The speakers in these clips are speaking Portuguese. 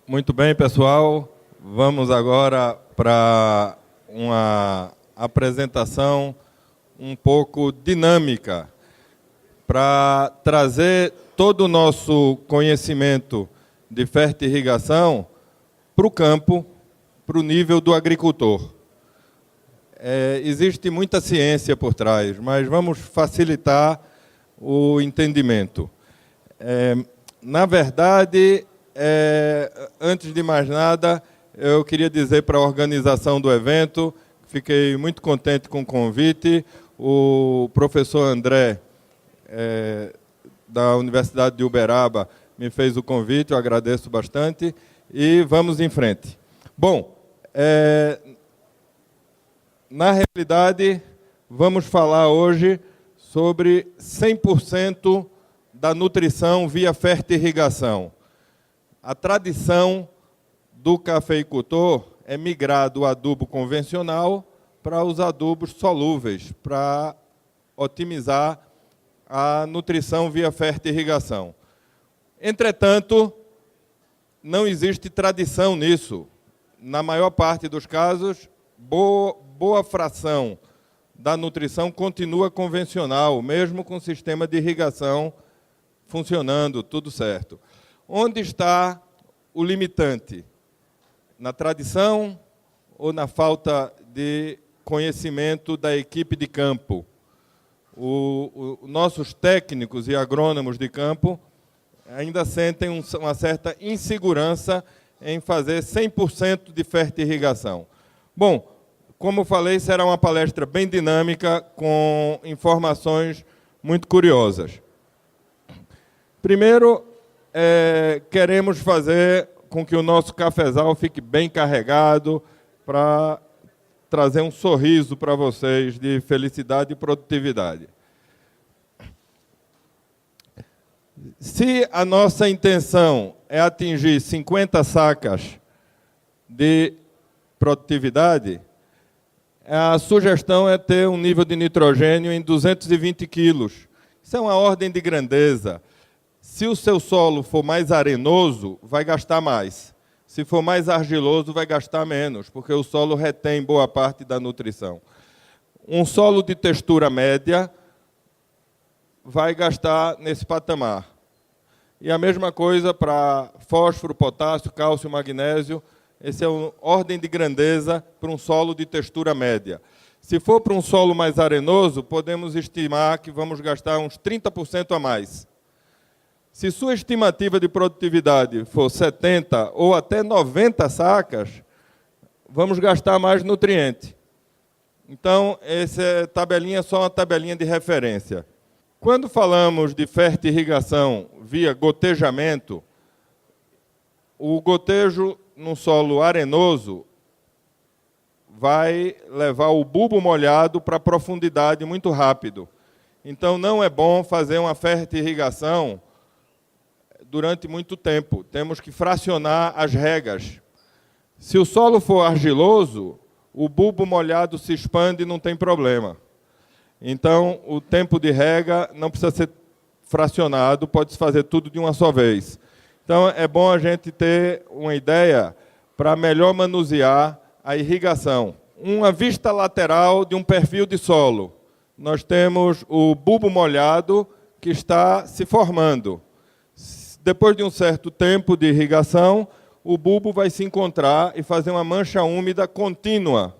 Muito bem, pessoal. Vamos agora para uma apresentação um pouco dinâmica, para trazer todo o nosso conhecimento de fertirrigação para o campo, para o nível do agricultor. Existe muita ciência por trás, mas vamos facilitar o entendimento. Na verdade, antes de mais nada, eu queria dizer para a organização do evento, fiquei muito contente com o convite. O professor André, da Universidade de Uberaba, me fez o convite, eu agradeço bastante, e vamos em frente. Bom, na realidade, vamos falar hoje sobre 100% da nutrição via fertirrigação. A tradição do cafeicultor é migrar do adubo convencional para os adubos solúveis, para otimizar a nutrição via fertirrigação. Entretanto, não existe tradição nisso. Na maior parte dos casos, boa fração da nutrição continua convencional, mesmo com o sistema de irrigação funcionando, tudo certo. Onde está o limitante? Na tradição ou na falta de conhecimento da equipe de campo? Nossos técnicos e agrônomos de campo ainda sentem uma certa insegurança em fazer 100% de fertirrigação. Bom, como falei, será uma palestra bem dinâmica, com informações muito curiosas. Primeiro, queremos fazer com que o nosso cafezal fique bem carregado para trazer um sorriso para vocês de felicidade e produtividade. Se a nossa intenção é atingir 50 sacas de produtividade, a sugestão é ter um nível de nitrogênio em 220 quilos. Isso é uma ordem de grandeza. Se o seu solo for mais arenoso, vai gastar mais. Se for mais argiloso, vai gastar menos, porque o solo retém boa parte da nutrição. Um solo de textura média vai gastar nesse patamar. E a mesma coisa para fósforo, potássio, cálcio, magnésio. Essa é uma ordem de grandeza para um solo de textura média. Se for para um solo mais arenoso, podemos estimar que vamos gastar uns 30% a mais. Se sua estimativa de produtividade for 70 ou até 90 sacas, vamos gastar mais nutriente. Então, essa tabelinha é só uma tabelinha de referência. Quando falamos de fertirrigação via gotejamento, o gotejo num solo arenoso vai levar o bulbo molhado para a profundidade muito rápido. Então, não é bom fazer uma fertirrigação durante muito tempo. Temos que fracionar as regas. Se o solo for argiloso, o bulbo molhado se expande e não tem problema. Então, o tempo de rega não precisa ser fracionado, pode-se fazer tudo de uma só vez. Então, é bom a gente ter uma ideia para melhor manusear a irrigação. Uma vista lateral de um perfil de solo. Nós temos o bulbo molhado que está se formando. Depois de um certo tempo de irrigação, o bulbo vai se encontrar e fazer uma mancha úmida contínua.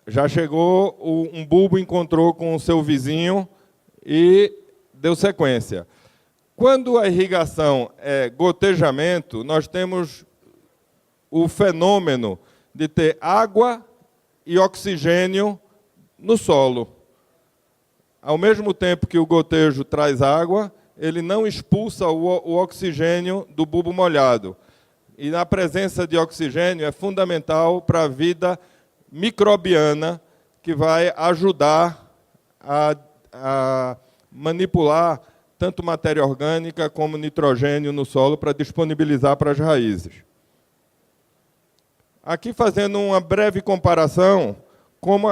Já chegou, um bulbo encontrou com o seu vizinho e deu sequência. Quando a irrigação é gotejamento, nós temos o fenômeno de ter água e oxigênio no solo. Ao mesmo tempo que o gotejo traz água, ele não expulsa o oxigênio do bulbo molhado. E a presença de oxigênio é fundamental para a vida microbiana, que vai ajudar a manipular tanto matéria orgânica como nitrogênio no solo para disponibilizar para as raízes. Aqui fazendo uma breve comparação, como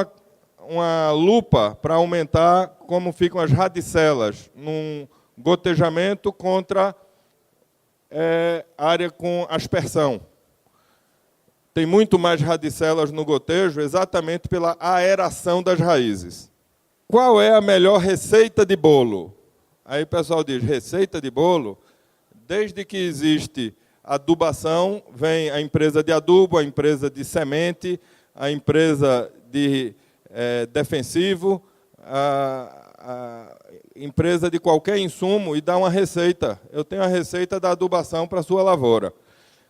uma lupa para aumentar como ficam as radicelas num gotejamento contra é área com aspersão. Tem muito mais radicelas no gotejo, exatamente pela aeração das raízes. Qual é a melhor receita de bolo? Aí o pessoal diz, receita de bolo? Desde que existe adubação, vem a empresa de adubo, a empresa de semente, a empresa de defensivo, a empresa de qualquer insumo e dá uma receita. Eu tenho a receita da adubação para a sua lavoura.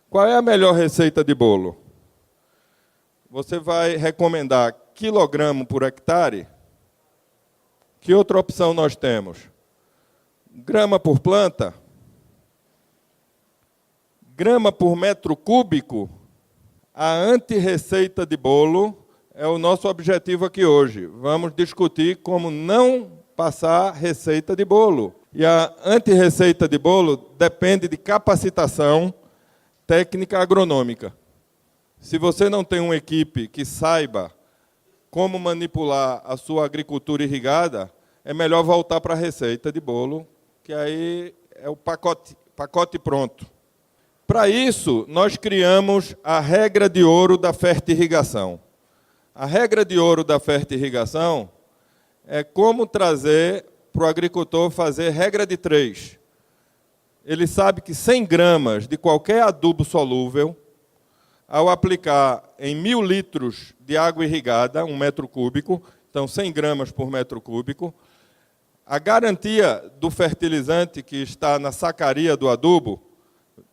Qual é a melhor receita de bolo? Você vai recomendar quilograma por hectare? Que outra opção nós temos? Grama por planta? Grama por metro cúbico? A anti-receita de bolo é o nosso objetivo aqui hoje. Vamos discutir como não passar receita de bolo. E a anti-receita de bolo depende de capacitação técnica agronômica. Se você não tem uma equipe que saiba como manipular a sua agricultura irrigada, é melhor voltar para a receita de bolo, que aí é o pacote pronto. Para isso, nós criamos a regra de ouro da fertirrigação. A regra de ouro da fertirrigação é como trazer para o agricultor fazer regra de 3. Ele sabe que 100 gramas de qualquer adubo solúvel, ao aplicar em 1.000 litros de água irrigada, 1 metro cúbico, então 100 gramas por metro cúbico, a garantia do fertilizante que está na sacaria do adubo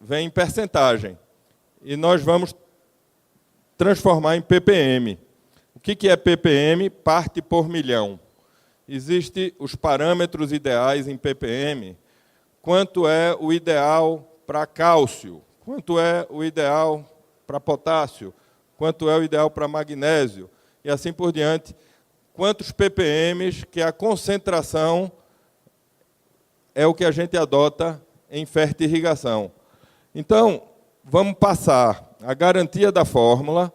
vem em percentagem. E nós vamos transformar em ppm. O que é ppm? Parte por milhão. Existem os parâmetros ideais em ppm. Quanto é o ideal para cálcio? Quanto é o ideal para potássio? Quanto é o ideal para magnésio? E assim por diante. Quantos ppms, que a concentração é o que a gente adota em fertirrigação. Então, vamos passar a garantia da fórmula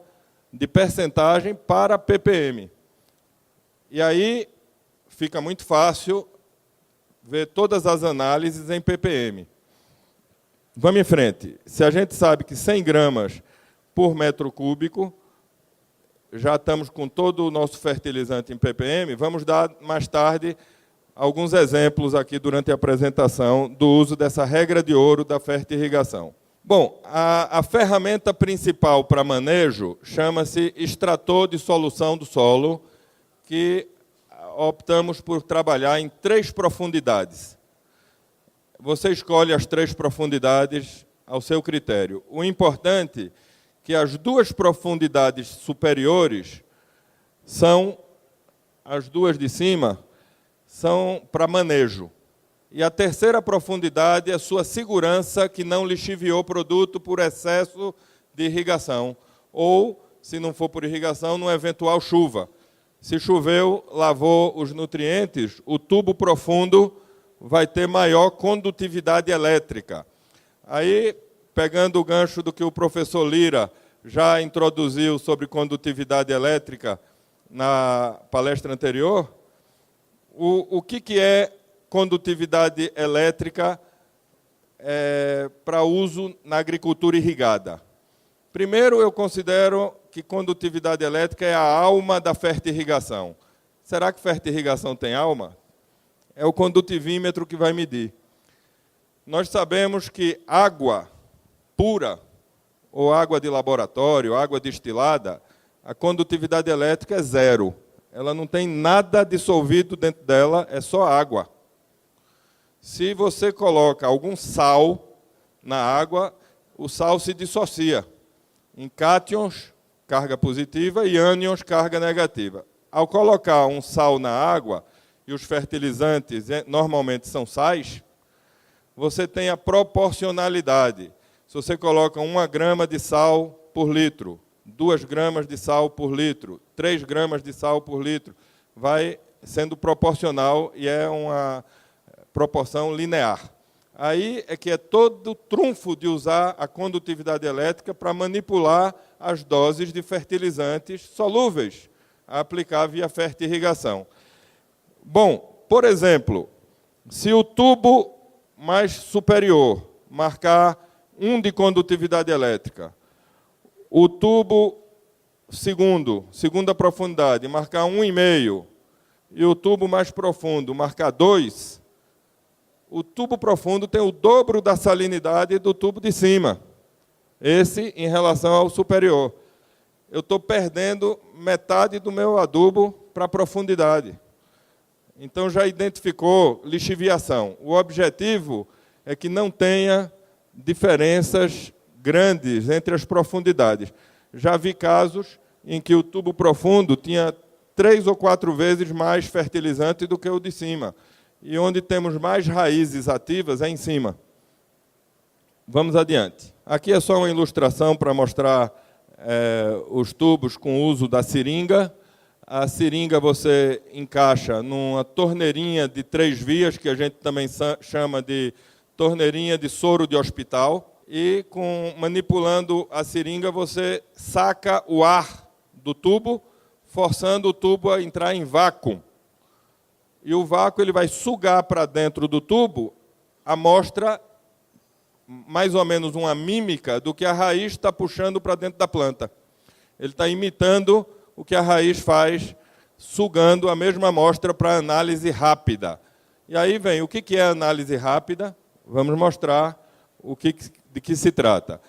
de percentagem para ppm. E aí fica muito fácil ver todas as análises em ppm. Vamos em frente. Se a gente sabe que 100 gramas por metro cúbico, já estamos com todo o nosso fertilizante em ppm, vamos dar mais tarde alguns exemplos aqui durante a apresentação do uso dessa regra de ouro da fertirrigação. Bom, a ferramenta principal para manejo chama-se extrator de solução do solo, que optamos por trabalhar em 3 profundidades. Você escolhe as 3 profundidades ao seu critério. O importante é que as 2 profundidades superiores são, as 2 de cima, são para manejo. E a 3ª profundidade é a sua segurança que não lixiviou o produto por excesso de irrigação. Ou, se não for por irrigação, numa eventual chuva. Se choveu, lavou os nutrientes, o tubo profundo vai ter maior condutividade elétrica. Aí, pegando o gancho do que o professor Lira já introduziu sobre condutividade elétrica na palestra anterior, o que é condutividade elétrica para uso na agricultura irrigada? Primeiro, eu considero que condutividade elétrica é a alma da fertirrigação. Será que fertirrigação tem alma? É o condutivímetro que vai medir. Nós sabemos que água pura, ou água de laboratório, água destilada, a condutividade elétrica é 0. Ela não tem nada dissolvido dentro dela, é só água. Se você coloca algum sal na água, o sal se dissocia em cátions, carga positiva, e ânions, carga negativa. Ao colocar um sal na água, e os fertilizantes normalmente são sais, você tem a proporcionalidade. Se você coloca 1 grama de sal por litro, 2 gramas de sal por litro, 3 gramas de sal por litro, vai sendo proporcional e é uma proporção linear. Aí é que é todo o trunfo de usar a condutividade elétrica para manipular as doses de fertilizantes solúveis a aplicar via fertirrigação. Bom, por exemplo, se o tubo mais superior marcar 1 de condutividade elétrica. O tubo segunda profundidade, marcar 1,5. E o tubo mais profundo, marcar 2. O tubo profundo tem o dobro da salinidade do tubo de cima. Esse em relação ao superior. Eu estou perdendo metade do meu adubo para a profundidade. Então, já identificou lixiviação. O objetivo é que não tenha diferenças grandes entre as profundidades. Já vi casos em que o tubo profundo tinha 3 ou 4 vezes mais fertilizante do que o de cima. E onde temos mais raízes ativas é em cima. Vamos adiante. Aqui é só uma ilustração para mostrar os tubos com o uso da seringa. A seringa você encaixa numa torneirinha de 3 vias, que a gente também chama de torneirinha de soro de hospital. E, manipulando a seringa, você saca o ar do tubo, forçando o tubo a entrar em vácuo. E o vácuo ele vai sugar para dentro do tubo a amostra, mais ou menos uma mímica do que a raiz está puxando para dentro da planta. Ele está imitando o que a raiz faz, sugando a mesma amostra para análise rápida. E aí vem, o que é análise rápida? Vamos mostrar de que se trata.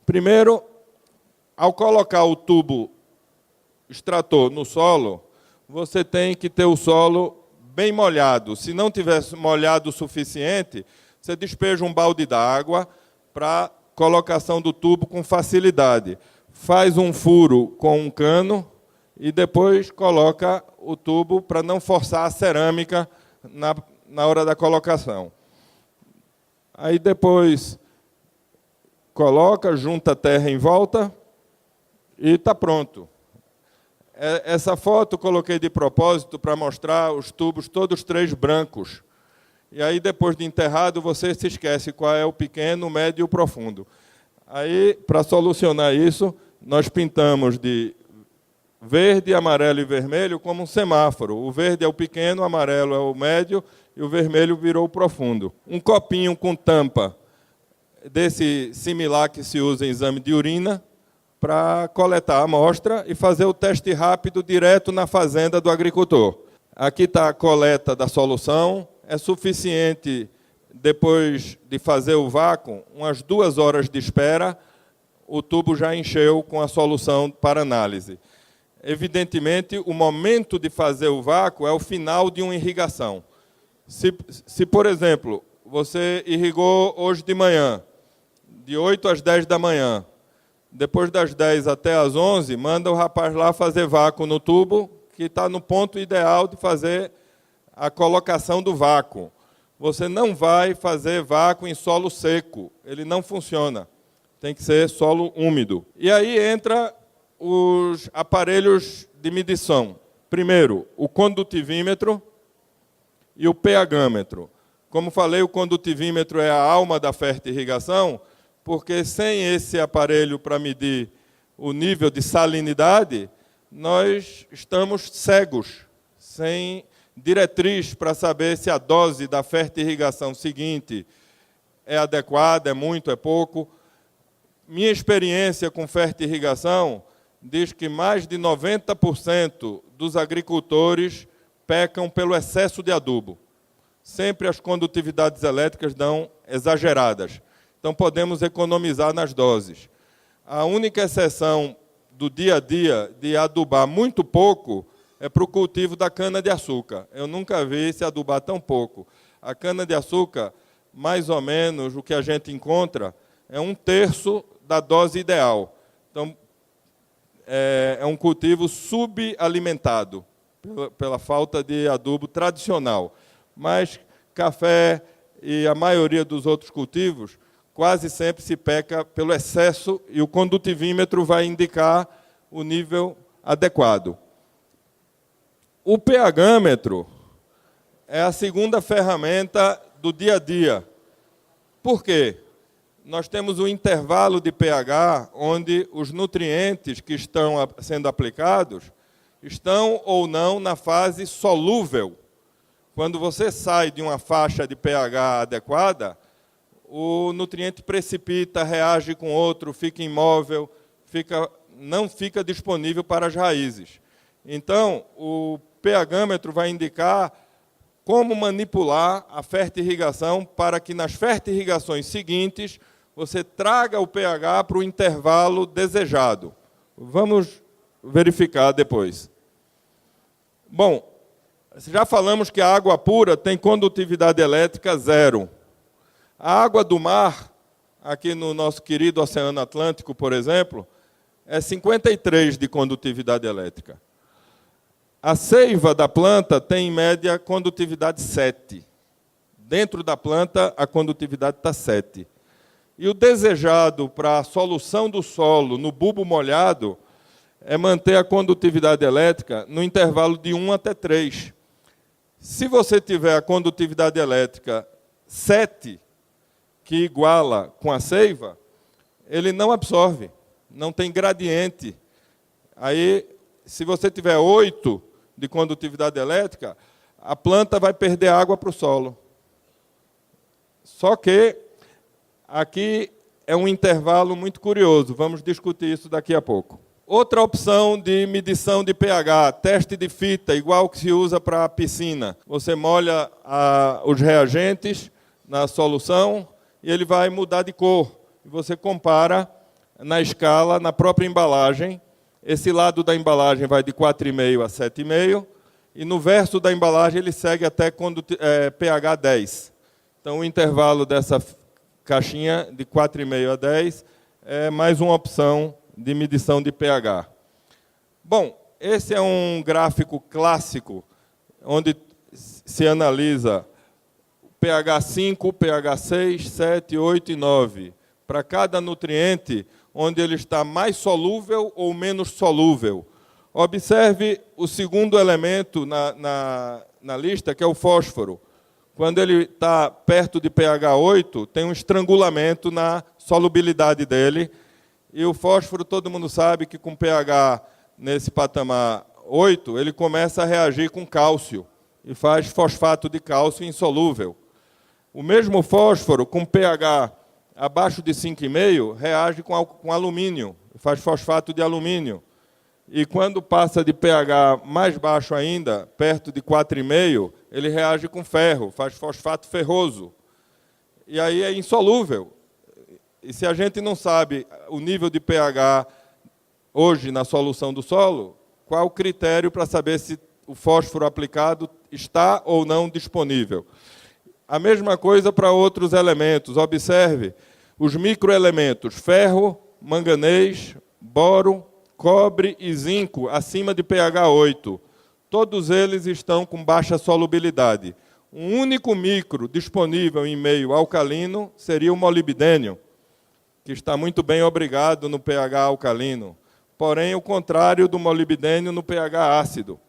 Primeiro, ao colocar o tubo extrator no solo, você tem que ter o solo bem molhado. Se não tivesse molhado o suficiente, você despeja um balde d'água para colocação do tubo com facilidade. Faz um furo com um cano e depois coloca o tubo para não forçar a cerâmica na hora da colocação. Aí depois coloca, junta a terra em volta e está pronto. Essa foto eu coloquei de propósito para mostrar os tubos todos 3 brancos. E aí, depois de enterrado, você se esquece qual é o pequeno, o médio e o profundo. Aí, para solucionar isso, nós pintamos de verde, amarelo e vermelho como um semáforo. O verde é o pequeno, o amarelo é o médio e o vermelho virou o profundo. Um copinho com tampa desse similar que se usa em exame de urina para coletar a amostra e fazer o teste rápido direto na fazenda do agricultor. Aqui está a coleta da solução. É suficiente, depois de fazer o vácuo, umas 2 horas de espera, o tubo já encheu com a solução para análise. Evidentemente, o momento de fazer o vácuo é o final de uma irrigação. Se, por exemplo, você irrigou hoje de manhã, de 8 às 10 da manhã, depois das 10 até às 11, manda o rapaz lá fazer vácuo no tubo, que está no ponto ideal de fazer a colocação do vácuo. Você não vai fazer vácuo em solo seco, ele não funciona. Tem que ser solo úmido. E aí entra os aparelhos de medição. Primeiro, o condutivímetro e o pH-metro. Como falei, o condutivímetro é a alma da fertirrigação, porque sem esse aparelho para medir o nível de salinidade, nós estamos cegos, sem diretriz para saber se a dose da fertirrigação seguinte é adequada, é muito, é pouco. Minha experiência com fertirrigação diz que mais de 90% dos agricultores pecam pelo excesso de adubo. Sempre as condutividades elétricas dão exageradas. Então, podemos economizar nas doses. A única exceção do dia a dia de adubar muito pouco é para o cultivo da cana-de-açúcar. Eu nunca vi se adubar tão pouco. A cana-de-açúcar, mais ou menos, o que a gente encontra é 1/3 da dose ideal. Então, é um cultivo subalimentado pela falta de adubo tradicional. Mas café e a maioria dos outros cultivos, quase sempre se peca pelo excesso e o condutivímetro vai indicar o nível adequado. O pH-metro é a segunda ferramenta do dia a dia. Por quê? Nós temos um intervalo de pH onde os nutrientes que estão sendo aplicados estão ou não na fase solúvel. Quando você sai de uma faixa de pH adequada, o nutriente precipita, reage com outro, fica imóvel, não fica disponível para as raízes. Então, o pH-metro vai indicar como manipular a fertirrigação para que nas fertirrigações seguintes você traga o pH para o intervalo desejado. Vamos verificar depois. Bom, já falamos que a água pura tem condutividade elétrica 0. A água do mar, aqui no nosso querido Oceano Atlântico, por exemplo, é 53 de condutividade elétrica. A seiva da planta tem, em média, condutividade 7. Dentro da planta, a condutividade está 7. E o desejado para a solução do solo no bulbo molhado é manter a condutividade elétrica no intervalo de 1 até 3. Se você tiver a condutividade elétrica 7, que iguala com a seiva, ele não absorve, não tem gradiente. Aí, se você tiver 8 de condutividade elétrica, a planta vai perder água para o solo. Só que aqui é um intervalo muito curioso, vamos discutir isso daqui a pouco. Outra opção de medição de pH, teste de fita, igual que se usa para a piscina. Você molha os reagentes na solução e ele vai mudar de cor. E você compara na escala, na própria embalagem. Esse lado da embalagem vai de 4,5 a 7,5, e no verso da embalagem ele segue até pH 10. Então, o intervalo dessa caixinha de 4,5 a 10 é mais uma opção de medição de pH. Bom, esse é um gráfico clássico, onde se analisa pH 5, pH 6, 7, 8 e 9, para cada nutriente, onde ele está mais solúvel ou menos solúvel. Observe o segundo elemento na lista, que é o fósforo. Quando ele está perto de pH 8, tem um estrangulamento na solubilidade dele. E o fósforo, todo mundo sabe que com pH nesse patamar 8, ele começa a reagir com cálcio e faz fosfato de cálcio insolúvel. O mesmo fósforo, com pH abaixo de 5,5, reage com alumínio, faz fosfato de alumínio. E quando passa de pH mais baixo ainda, perto de 4,5, ele reage com ferro, faz fosfato ferroso. E aí é insolúvel. E se a gente não sabe o nível de pH hoje na solução do solo, qual o critério para saber se o fósforo aplicado está ou não disponível? A mesma coisa para outros elementos. Observe os microelementos: ferro, manganês, boro, cobre e zinco acima de pH 8. Todos eles estão com baixa solubilidade. Um único micro disponível em meio alcalino seria o molibdênio, que está muito bem obrigado no pH alcalino. Porém, o contrário do molibdênio no pH ácido.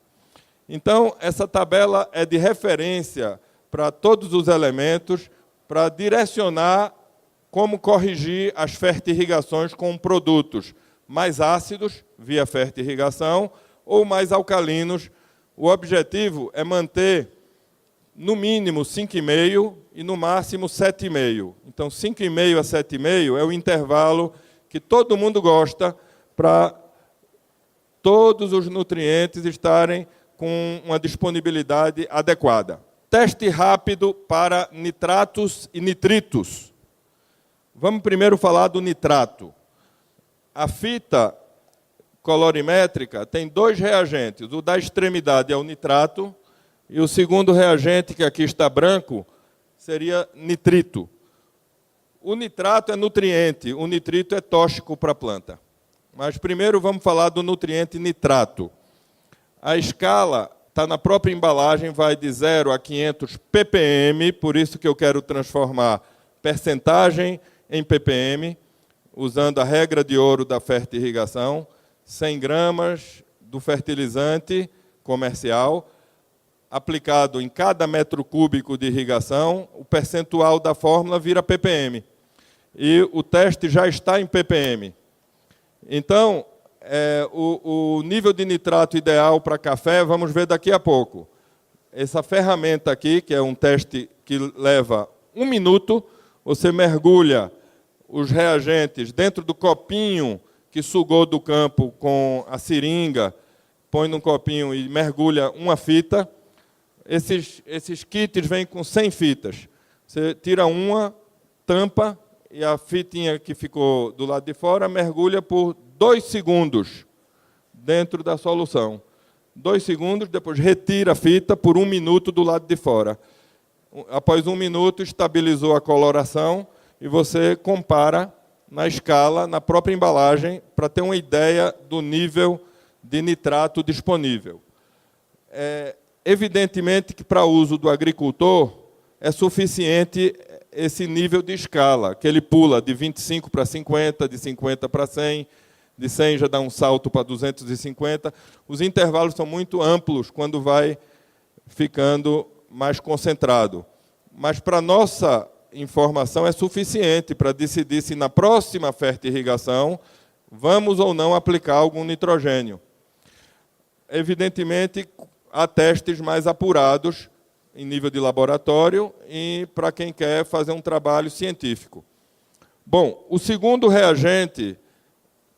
Então, essa tabela é de referência para todos os elementos, para direcionar como corrigir as fertirrigações com produtos mais ácidos, via fertirrigação, ou mais alcalinos. O objetivo é manter, no mínimo, 5,5 e, no máximo, 7,5. Então, 5,5 a 7,5 é o intervalo que todo mundo gosta para todos os nutrientes estarem com uma disponibilidade adequada. Teste rápido para nitratos e nitritos. Vamos primeiro falar do nitrato. A fita colorimétrica tem 2 reagentes. O da extremidade é o nitrato, e o segundo reagente, que aqui está branco, seria nitrito. O nitrato é nutriente, o nitrito é tóxico para a planta. Mas primeiro vamos falar do nutriente nitrato. A escala está na própria embalagem, vai de 0 a 500 ppm, por isso que eu quero transformar percentagem em ppm, usando a regra de ouro da fertirrigação. 100 gramas do fertilizante comercial, aplicado em cada metro cúbico de irrigação, o percentual da fórmula vira ppm. E o teste já está em ppm. Então, o nível de nitrato ideal para café, vamos ver daqui a pouco. Essa ferramenta aqui, que é um teste que leva 1 minuto, você mergulha os reagentes dentro do copinho que sugou do campo com a seringa, põe num copinho e mergulha uma fita. Esses kits vêm com 100 fitas. Você tira uma, tampa, e a fitinha que ficou do lado de fora mergulha por 2 segundos dentro da solução. 2 segundos, depois retira a fita por 1 minuto do lado de fora. Após 1 minuto, estabilizou a coloração e você compara na escala, na própria embalagem, para ter uma ideia do nível de nitrato disponível. Evidentemente que para uso do agricultor é suficiente esse nível de escala, que ele pula de 25 para 50, de 50 para 100, de 100 já dá um salto para 250. Os intervalos são muito amplos quando vai ficando mais concentrado. Mas, para nossa informação, é suficiente para decidir se, na próxima fertirrigação, vamos ou não aplicar algum nitrogênio. Evidentemente, há testes mais apurados em nível de laboratório e para quem quer fazer um trabalho científico. Bom, o segundo reagente,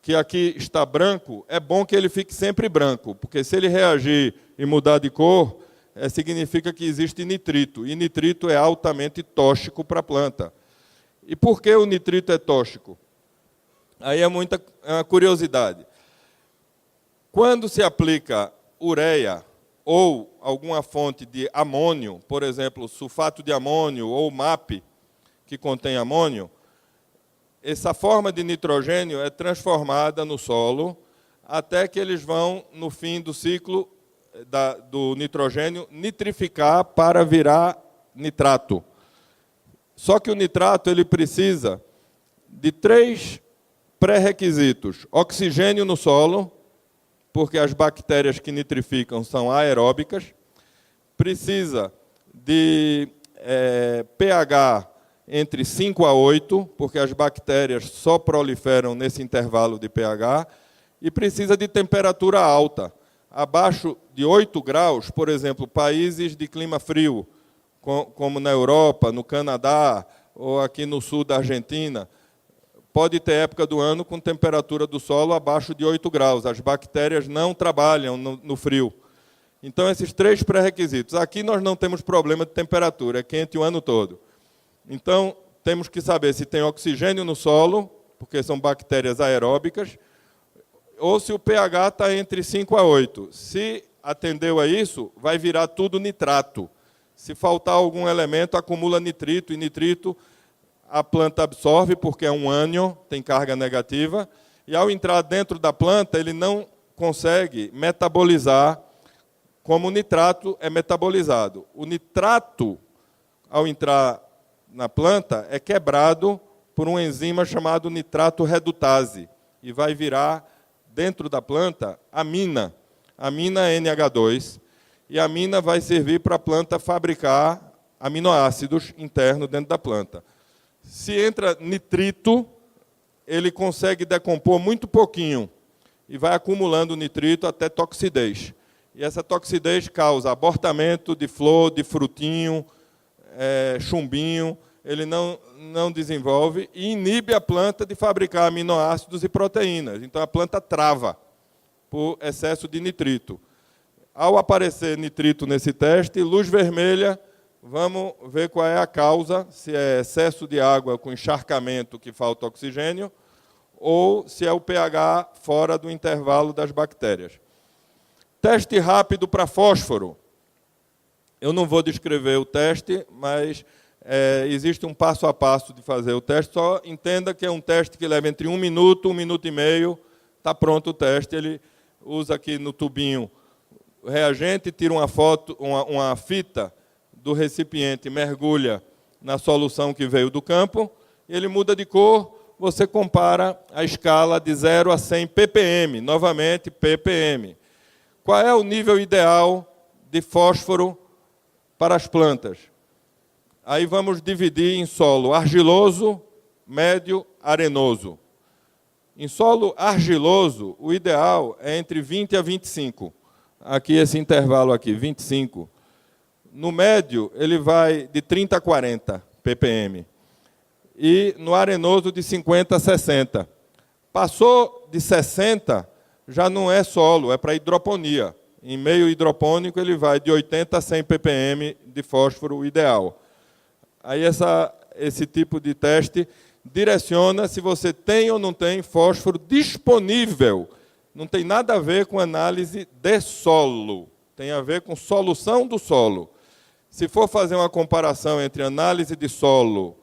que aqui está branco, é bom que ele fique sempre branco, porque se ele reagir e mudar de cor, significa que existe nitrito, e nitrito é altamente tóxico para a planta. E por que o nitrito é tóxico? Aí é muita curiosidade. Quando se aplica ureia ou alguma fonte de amônio, por exemplo, sulfato de amônio ou MAP, que contém amônio, essa forma de nitrogênio é transformada no solo até que eles vão, no fim do ciclo do nitrogênio, nitrificar para virar nitrato. Só que o nitrato ele precisa de 3 pré-requisitos. Oxigênio no solo, porque as bactérias que nitrificam são aeróbicas. Precisa de pH entre 5 a 8, porque as bactérias só proliferam nesse intervalo de pH. E precisa de temperatura alta. Abaixo de 8 graus, por exemplo, países de clima frio, como na Europa, no Canadá, ou aqui no sul da Argentina, pode ter época do ano com temperatura do solo abaixo de 8 graus. As bactérias não trabalham no frio. Então, esses 3 pré-requisitos. Aqui nós não temos problema de temperatura, é quente o ano todo. Então, temos que saber se tem oxigênio no solo, porque são bactérias aeróbicas, ou se o pH está entre 5 a 8. Se atendeu a isso, vai virar tudo nitrato. Se faltar algum elemento, acumula nitrito, e nitrito a planta absorve, porque é um ânion, tem carga negativa, e ao entrar dentro da planta, ele não consegue metabolizar como o nitrato é metabolizado. O nitrato, ao entrar na planta, é quebrado por uma enzima chamada nitrato redutase, e vai virar, dentro da planta, amina NH2, e a amina vai servir para a planta fabricar aminoácidos internos dentro da planta. Se entra nitrito, ele consegue decompor muito pouquinho, e vai acumulando nitrito até toxidez. E essa toxidez causa abortamento de flor, de frutinho, chumbinho, ele não desenvolve e inibe a planta de fabricar aminoácidos e proteínas. Então, a planta trava por excesso de nitrito. Ao aparecer nitrito nesse teste, luz vermelha, vamos ver qual é a causa, se é excesso de água com encharcamento que falta oxigênio, ou se é o pH fora do intervalo das bactérias. Teste rápido para fósforo. Eu não vou descrever o teste, mas existe um passo a passo de fazer o teste. Só entenda que é um teste que leva entre 1 minuto, 1 minuto e meio, está pronto o teste. Ele usa aqui no tubinho o reagente, tira uma foto, uma fita do recipiente, mergulha na solução que veio do campo, e ele muda de cor, você compara a escala de 0 a 100 ppm, novamente ppm. Qual é o nível ideal de fósforo para as plantas? Aí vamos dividir em solo argiloso, médio, arenoso. Em solo argiloso, o ideal é entre 20 a 25. Aqui, esse intervalo aqui, 25. No médio, ele vai de 30 a 40 ppm. e no arenoso de 50 a 60. Passou de 60, já não é solo, é para hidroponia. Em meio hidropônico, ele vai de 80 a 100 ppm de fósforo ideal. Aí esse tipo de teste direciona se você tem ou não tem fósforo disponível. Não tem nada a ver com análise de solo, tem a ver com solução do solo. Se for fazer uma comparação entre análise de solo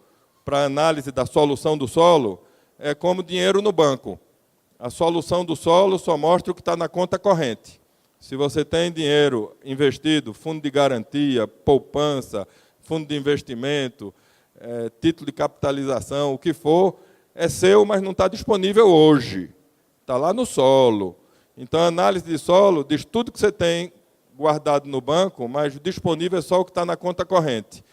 para análise da solução do solo, é como dinheiro no banco. A solução do solo só mostra o que está na conta corrente. Se você tem dinheiro investido, fundo de garantia, poupança, fundo de investimento, título de capitalização, o que for, é seu, mas não está disponível hoje. Está lá no solo. Então, a análise de solo diz tudo que você tem guardado no banco, mas disponível é só o que está na conta corrente.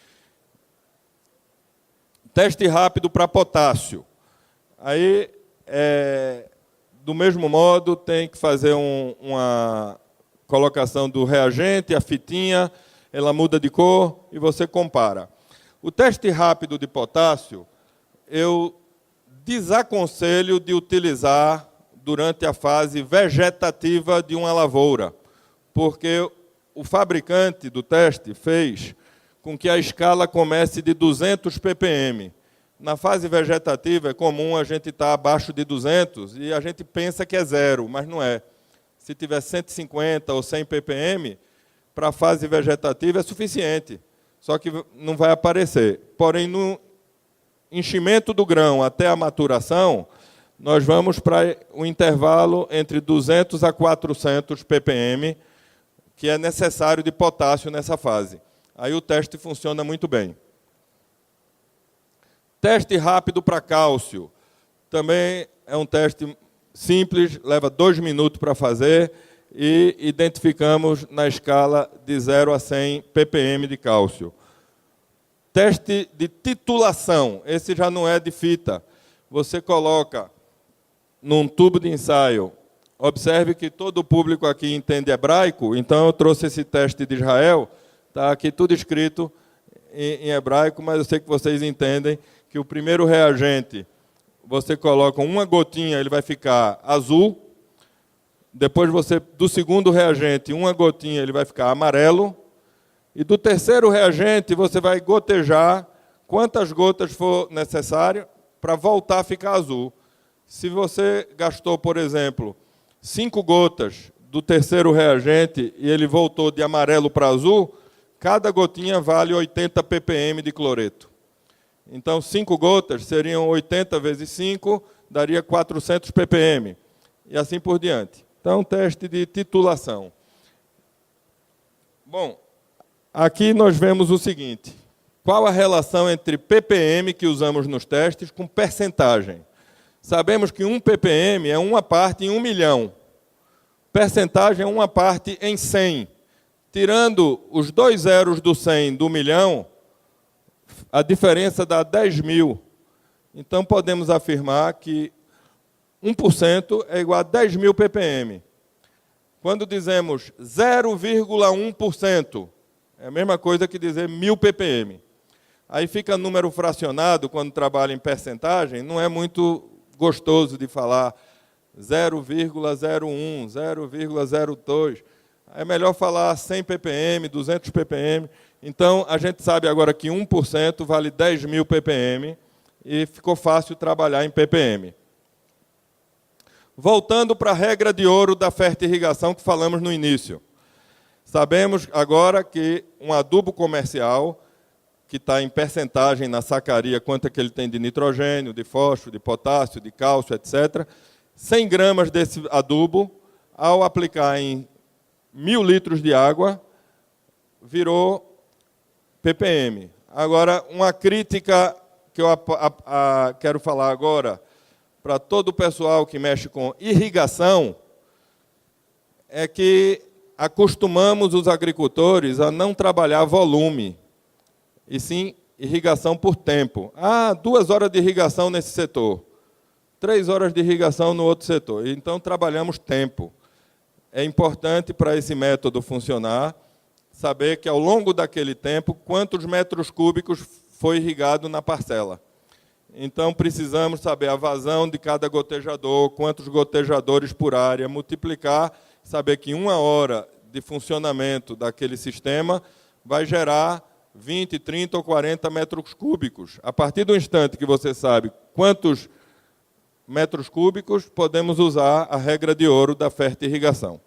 Teste rápido para potássio. Aí, do mesmo modo, tem que fazer uma colocação do reagente, a fitinha, ela muda de cor e você compara. O teste rápido de potássio, eu desaconselho de utilizar durante a fase vegetativa de uma lavoura, porque o fabricante do teste fez com que a escala comece de 200 ppm. Na fase vegetativa é comum a gente estar abaixo de 200 e a gente pensa que é zero, mas não é. Se tiver 150 ou 100 ppm, para a fase vegetativa é suficiente, só que não vai aparecer. Porém, no enchimento do grão até a maturação, nós vamos para o intervalo entre 200 a 400 ppm, que é necessário de potássio nessa fase. Aí o teste funciona muito bem. Teste rápido para cálcio. Também é um teste simples, leva 2 minutos para fazer, e identificamos na escala de 0 a 100 ppm de cálcio. Teste de titulação. Esse já não é de fita. Você coloca num tubo de ensaio. Observe que todo o público aqui entende hebraico, então eu trouxe esse teste de Israel. Está aqui tudo escrito em hebraico, mas eu sei que vocês entendem que o primeiro reagente, você coloca uma gotinha, ele vai ficar azul. Depois, do segundo reagente, uma gotinha, ele vai ficar amarelo. E do terceiro reagente, você vai gotejar quantas gotas for necessário para voltar a ficar azul. Se você gastou, por exemplo, 5 gotas do terceiro reagente e ele voltou de amarelo para azul, cada gotinha vale 80 ppm de cloreto. Então, 5 gotas seriam 80 vezes 5, daria 400 ppm. E assim por diante. Então, teste de titulação. Bom, aqui nós vemos o seguinte. Qual a relação entre ppm que usamos nos testes com percentagem? Sabemos que 1 ppm é uma parte em 1 milhão. Percentagem é uma parte em 100. Tirando os 2 zeros do 100 do milhão, a diferença dá 10 mil. Então, podemos afirmar que 1% é igual a 10 mil ppm. Quando dizemos 0,1%, é a mesma coisa que dizer 1000 ppm. Aí fica número fracionado, quando trabalha em percentagem, não é muito gostoso de falar 0,01, 0,02. É melhor falar 100 ppm, 200 ppm. Então, a gente sabe agora que 1% vale 10 mil ppm e ficou fácil trabalhar em ppm. Voltando para a regra de ouro da fertirrigação que falamos no início. Sabemos agora que um adubo comercial, que está em percentagem na sacaria, quanto é que ele tem de nitrogênio, de fósforo, de potássio, de cálcio, etc. 100 gramas desse adubo, ao aplicar em 1000 litros de água, virou ppm. Agora, uma crítica que eu quero falar agora para todo o pessoal que mexe com irrigação é que acostumamos os agricultores a não trabalhar volume, e sim irrigação por tempo. 2 horas de irrigação nesse setor, 3 horas de irrigação no outro setor. Então, trabalhamos tempo. É importante para esse método funcionar saber que, ao longo daquele tempo, quantos metros cúbicos foi irrigado na parcela. Então, precisamos saber a vazão de cada gotejador, quantos gotejadores por área, multiplicar, saber que 1 hora de funcionamento daquele sistema vai gerar 20, 30 ou 40 metros cúbicos. A partir do instante que você sabe quantos metros cúbicos, podemos usar a regra de ouro da fertirrigação.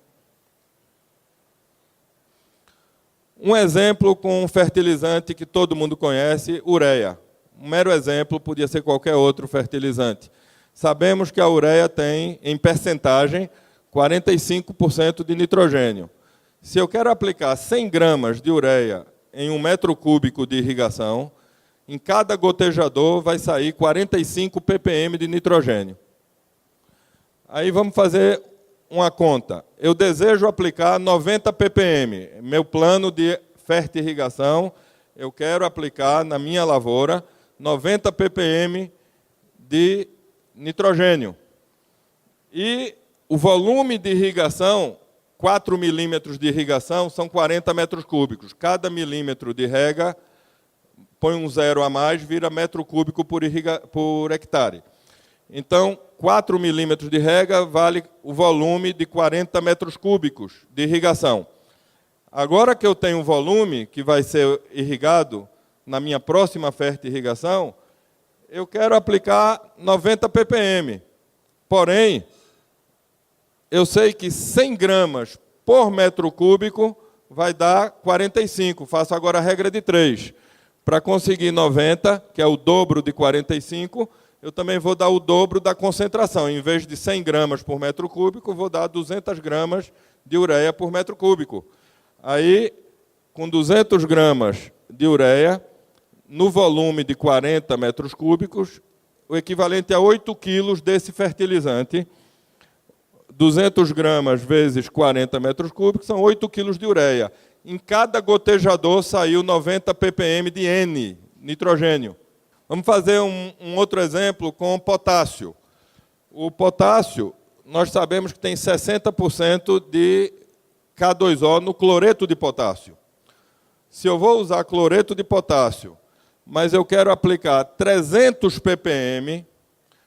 Um exemplo com um fertilizante que todo mundo conhece, ureia. Um mero exemplo, podia ser qualquer outro fertilizante. Sabemos que a ureia tem, em percentagem, 45% de nitrogênio. Se eu quero aplicar 100 gramas de ureia em 1 metro cúbico de irrigação, em cada gotejador vai sair 45 ppm de nitrogênio. Aí vamos fazer uma conta. Eu desejo aplicar 90 ppm. Meu plano de fertirrigação, eu quero aplicar na minha lavoura 90 ppm de nitrogênio. E o volume de irrigação, 4 milímetros de irrigação, são 40 metros cúbicos. Cada milímetro de rega, põe um zero a mais, vira metro cúbico por hectare. Então, 4 milímetros de rega vale o volume de 40 metros cúbicos de irrigação. Agora que eu tenho um volume que vai ser irrigado na minha próxima fertirrigação, eu quero aplicar 90 ppm. Porém, eu sei que 100 gramas por metro cúbico vai dar 45. Faço agora a regra de 3. Para conseguir 90, que é o dobro de 45, eu também vou dar o dobro da concentração. Em vez de 100 gramas por metro cúbico, vou dar 200 gramas de ureia por metro cúbico. Aí, com 200 gramas de ureia, no volume de 40 metros cúbicos, o equivalente a 8 quilos desse fertilizante. 200 gramas vezes 40 metros cúbicos são 8 quilos de ureia. Em cada gotejador saiu 90 ppm de N, nitrogênio. Vamos fazer um outro exemplo com potássio. O potássio, nós sabemos que tem 60% de K2O no cloreto de potássio. Se eu vou usar cloreto de potássio, mas eu quero aplicar 300 ppm,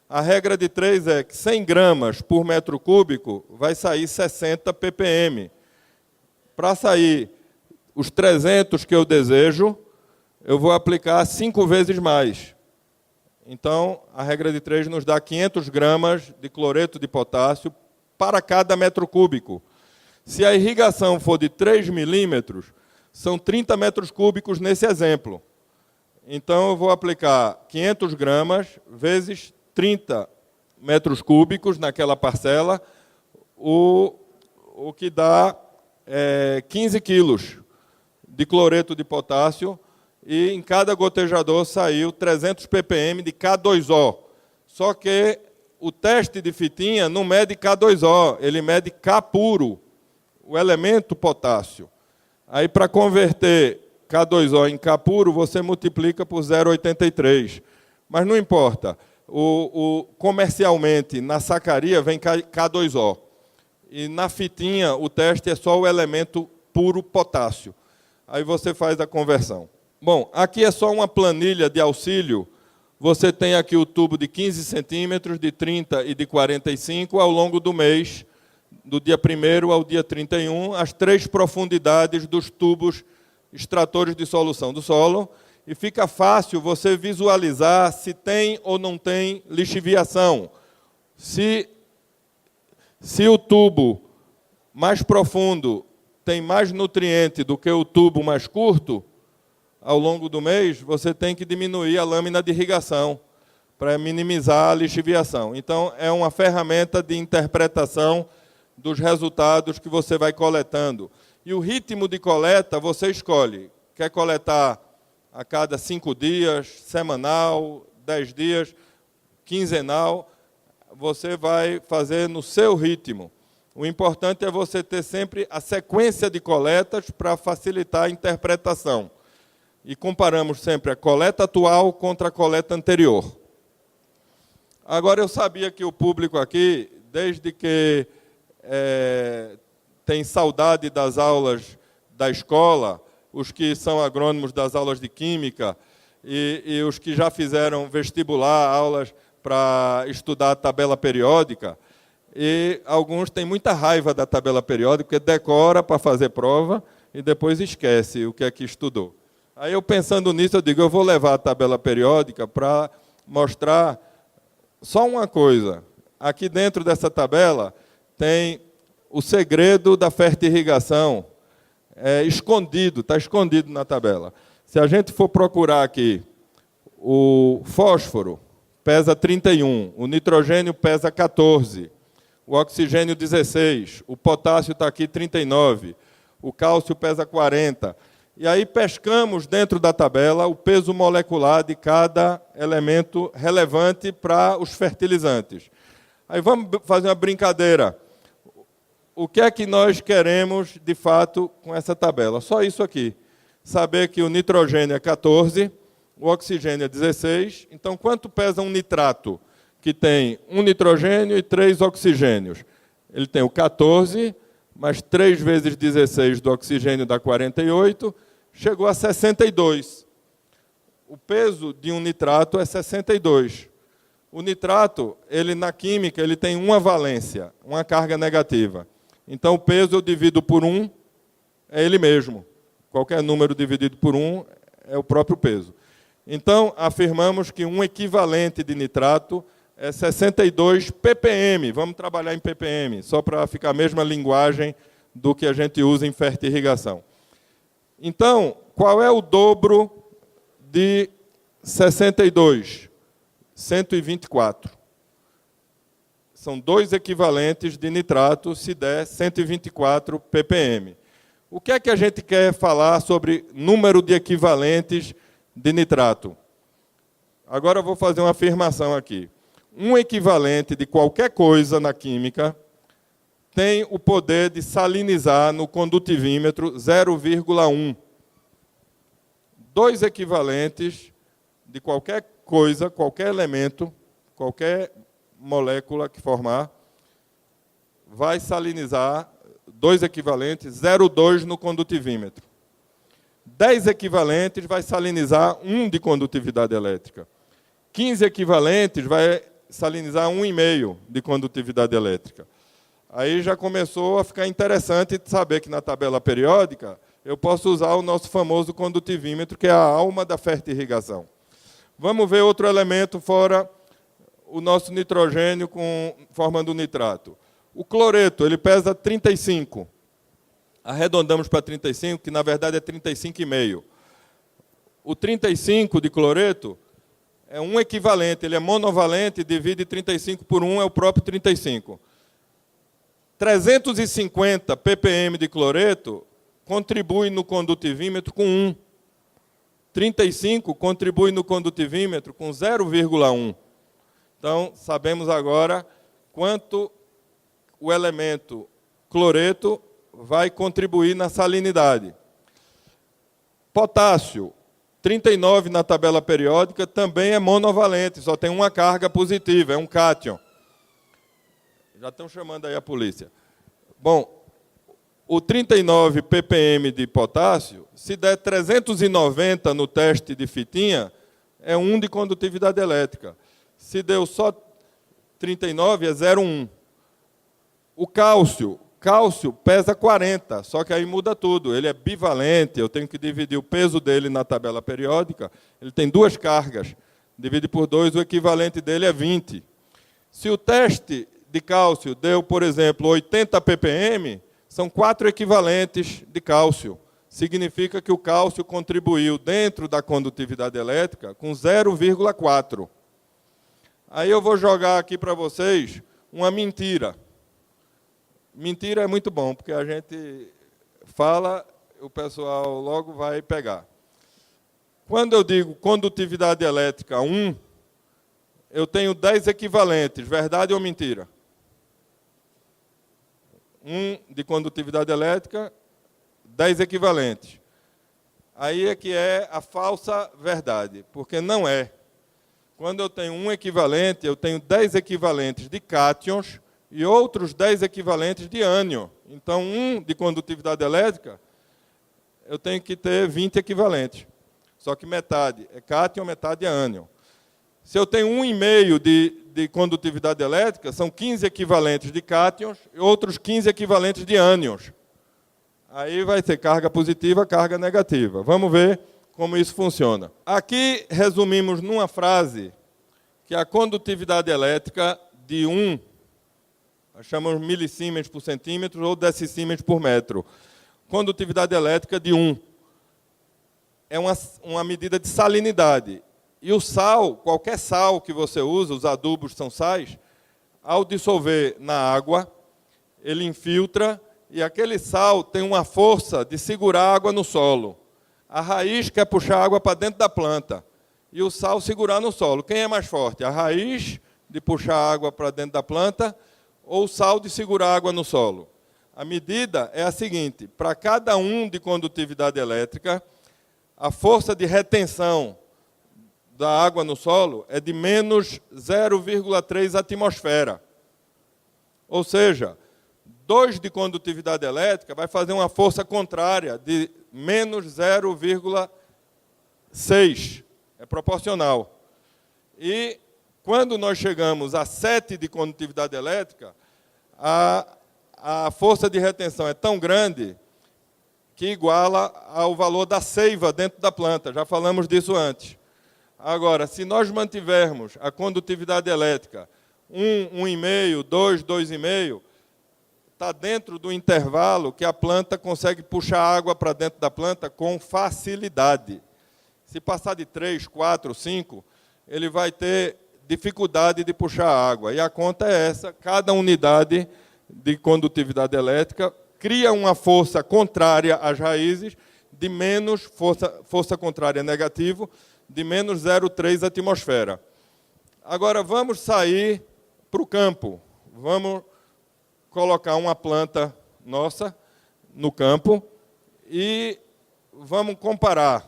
a regra de 3 é que 100 gramas por metro cúbico vai sair 60 ppm. Para sair os 300 que eu desejo, eu vou aplicar 5 vezes mais. Então, a regra de 3 nos dá 500 gramas de cloreto de potássio para cada metro cúbico. Se a irrigação for de 3 milímetros, são 30 metros cúbicos nesse exemplo. Então, eu vou aplicar 500 gramas vezes 30 metros cúbicos naquela parcela, o que dá 15 quilos de cloreto de potássio, e em cada gotejador saiu 300 ppm de K2O. Só que o teste de fitinha não mede K2O, ele mede K puro, o elemento potássio. Aí, para converter K2O em K puro, você multiplica por 0,83. Mas não importa. Comercialmente, na sacaria, vem K2O. E na fitinha, o teste é só o elemento puro potássio. Aí você faz a conversão. Bom, aqui é só uma planilha de auxílio. Você tem aqui o tubo de 15 centímetros, de 30 e de 45, ao longo do mês, do dia 1º ao dia 31, as 3 profundidades dos tubos extratores de solução do solo, e fica fácil você visualizar se tem ou não tem lixiviação. Se o tubo mais profundo tem mais nutriente do que o tubo mais curto, ao longo do mês, você tem que diminuir a lâmina de irrigação para minimizar a lixiviação. Então, é uma ferramenta de interpretação dos resultados que você vai coletando. E o ritmo de coleta você escolhe. Quer coletar a cada 5 dias, semanal, 10 dias, quinzenal, você vai fazer no seu ritmo. O importante é você ter sempre a sequência de coletas para facilitar a interpretação. E comparamos sempre a coleta atual contra a coleta anterior. Agora, eu sabia que o público aqui, desde que tem saudade das aulas da escola, os que são agrônomos das aulas de química, e os que já fizeram vestibular, aulas para estudar a tabela periódica, e alguns têm muita raiva da tabela periódica, porque decora para fazer prova e depois esquece o que é que estudou. Aí eu, pensando nisso, eu digo, eu vou levar a tabela periódica para mostrar só uma coisa. Aqui dentro dessa tabela tem o segredo da fertirrigação, escondido, está escondido na tabela. Se a gente for procurar aqui, o fósforo pesa 31, o nitrogênio pesa 14, o oxigênio 16, o potássio está aqui 39, o cálcio pesa 40. E aí pescamos dentro da tabela o peso molecular de cada elemento relevante para os fertilizantes. Aí vamos fazer uma brincadeira. O que é que nós queremos, de fato, com essa tabela? Só isso aqui. Saber que o nitrogênio é 14, o oxigênio é 16. Então, quanto pesa um nitrato que tem um nitrogênio e 3 oxigênios? Ele tem o 14, mais 3 vezes 16 do oxigênio dá 48, chegou a 62. O peso de um nitrato é 62. O nitrato, ele, na química, ele tem uma valência, uma carga negativa. Então, o peso eu divido por 1, é ele mesmo. Qualquer número dividido por 1 é o próprio peso. Então, afirmamos que um equivalente de nitrato é 62 ppm. Vamos trabalhar em ppm, só para ficar a mesma linguagem do que a gente usa em fertirrigação. Então, qual é o dobro de 62? 124. São 2 equivalentes de nitrato, se der 124 ppm. O que é que a gente quer falar sobre número de equivalentes de nitrato? Agora eu vou fazer uma afirmação aqui. Um equivalente de qualquer coisa na química tem o poder de salinizar no condutivímetro 0,1. 2 equivalentes de qualquer coisa, qualquer elemento, qualquer molécula que formar, vai salinizar 2 equivalentes, 0,2 no condutivímetro. 10 equivalentes vai salinizar 1 de condutividade elétrica. 15 equivalentes vai salinizar 1,5 de condutividade elétrica. Aí já começou a ficar interessante saber que na tabela periódica eu posso usar o nosso famoso condutivímetro, que é a alma da fertirrigação. Vamos ver outro elemento fora o nosso nitrogênio formando o nitrato. O cloreto, ele pesa 35. Arredondamos para 35, que na verdade é 35,5. O 35 de cloreto é um equivalente, ele é monovalente, divide 35 por 1, é o próprio 35. 350 ppm de cloreto contribui no condutivímetro com 1. 35 contribui no condutivímetro com 0,1. Então, sabemos agora quanto o elemento cloreto vai contribuir na salinidade. Potássio, 39 na tabela periódica, também é monovalente, só tem uma carga positiva, é um cátion. Já estão chamando aí a polícia. Bom, o 39 ppm de potássio, se der 390 no teste de fitinha, é 1 de condutividade elétrica. Se deu só 39, é 0,1. O cálcio pesa 40, só que aí muda tudo. Ele é bivalente, eu tenho que dividir o peso dele na tabela periódica. Ele tem 2 cargas. Divide por 2, o equivalente dele é 20. Se o teste de cálcio deu, por exemplo, 80 ppm, são 4 equivalentes de cálcio. Significa que o cálcio contribuiu dentro da condutividade elétrica com 0,4. Aí eu vou jogar aqui para vocês uma mentira. Mentira é muito bom, porque a gente fala, o pessoal logo vai pegar. Quando eu digo condutividade elétrica 1, eu tenho 10 equivalentes, verdade ou mentira? 1 de condutividade elétrica, 10 equivalentes. Aí é que é a falsa verdade, porque não é. Quando eu tenho um equivalente, eu tenho 10 equivalentes de cátions e outros 10 equivalentes de ânion. Então, 1 de condutividade elétrica, eu tenho que ter 20 equivalentes. só que metade é cátion, metade é ânion. Se eu tenho 1,5 de condutividade elétrica, são 15 equivalentes de cátions e outros 15 equivalentes de ânions. Aí vai ter carga positiva, carga negativa. Vamos ver como isso funciona. Aqui resumimos numa frase que a condutividade elétrica de 1, nós chamamos milisiemens por centímetro ou decisiemens por metro. Condutividade elétrica de 1 é uma medida de salinidade. E o sal, qualquer sal que você usa, os adubos são sais, ao dissolver na água, ele infiltra e aquele sal tem uma força de segurar a água no solo. A raiz quer puxar a água para dentro da planta e o sal segurar no solo. Quem é mais forte? A raiz de puxar a água para dentro da planta ou o sal de segurar a água no solo? A medida é a seguinte: para cada 1 de condutividade elétrica, a força de retenção da água no solo é de menos 0,3 atmosfera. Ou seja, 2 de condutividade elétrica vai fazer uma força contrária de menos 0,6. É proporcional. E quando nós chegamos a 7 de condutividade elétrica, a força de retenção é tão grande que iguala ao valor da seiva dentro da planta. Já falamos disso antes. Agora, se nós mantivermos a condutividade elétrica 1, 1,5, 2, 2,5, está dentro do intervalo que a planta consegue puxar água para dentro da planta com facilidade. Se passar de 3, 4, 5, ele vai ter dificuldade de puxar água. E a conta é essa: cada unidade de condutividade elétrica cria uma força contrária às raízes de menos força contrária negativo, de menos 0,3 atmosfera. Agora vamos sair para o campo. Vamos colocar uma planta nossa no campo e vamos comparar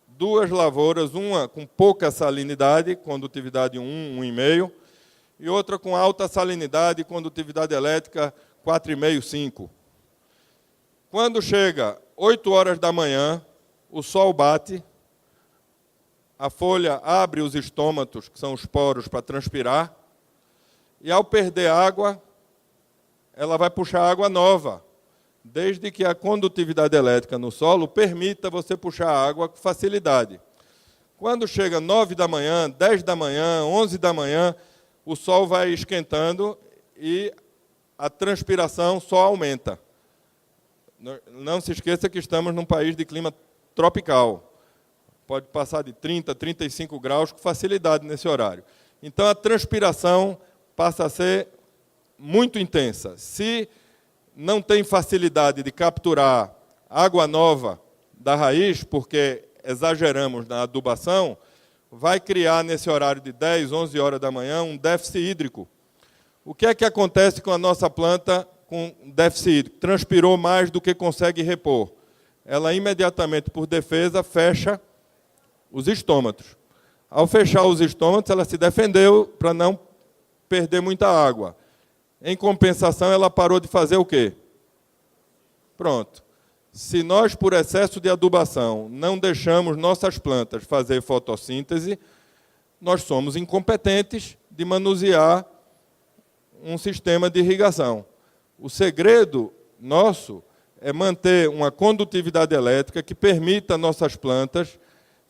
2 lavouras, uma com pouca salinidade, condutividade 1, 1,5, e outra com alta salinidade, condutividade elétrica 4,5, 5. Quando chega 8 horas da manhã, o sol bate, a folha abre os estômatos, que são os poros, para transpirar, e ao perder água, ela vai puxar água nova, desde que a condutividade elétrica no solo permita você puxar água com facilidade. Quando chega 9 da manhã, 10 da manhã, 11 da manhã, o sol vai esquentando e a transpiração só aumenta. Não se esqueça que estamos num país de clima tropical. Pode passar de 30, 35 graus com facilidade nesse horário. Então, a transpiração passa a ser muito intensa. Se não tem facilidade de capturar água nova da raiz, porque exageramos na adubação, vai criar, nesse horário de 10, 11 horas da manhã, um déficit hídrico. O que é que acontece com a nossa planta com déficit hídrico? Transpirou mais do que consegue repor. Ela imediatamente, por defesa, fecha os estômatos. Ao fechar os estômatos, ela se defendeu para não perder muita água. Em compensação, ela parou de fazer o quê? Pronto. Se nós, por excesso de adubação, não deixamos nossas plantas fazer fotossíntese, nós somos incompetentes de manusear um sistema de irrigação. O segredo nosso é manter uma condutividade elétrica que permita nossas plantas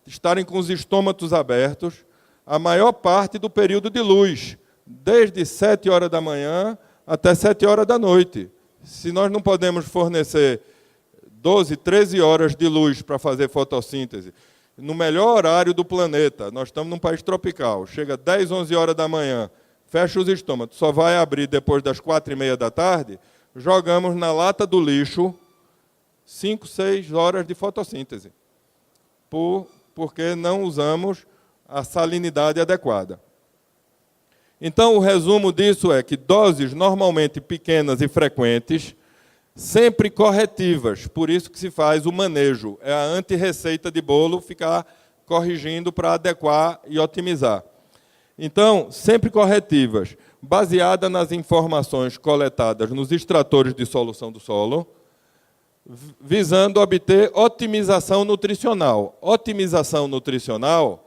estarem com os estômatos abertos a maior parte do período de luz, desde 7 horas da manhã até 7 horas da noite. Se nós não podemos fornecer 12, 13 horas de luz para fazer fotossíntese, no melhor horário do planeta, nós estamos num país tropical, chega 10, 11 horas da manhã, fecha os estômatos, só vai abrir depois das 4h30 da tarde, jogamos na lata do lixo 5, 6 horas de fotossíntese, porque não usamos a salinidade adequada. Então, o resumo disso é que doses normalmente pequenas e frequentes, sempre corretivas, por isso que se faz o manejo, é a anti-receita de bolo ficar corrigindo para adequar e otimizar. Então, sempre corretivas, baseada nas informações coletadas nos extratores de solução do solo, visando obter otimização nutricional. Otimização nutricional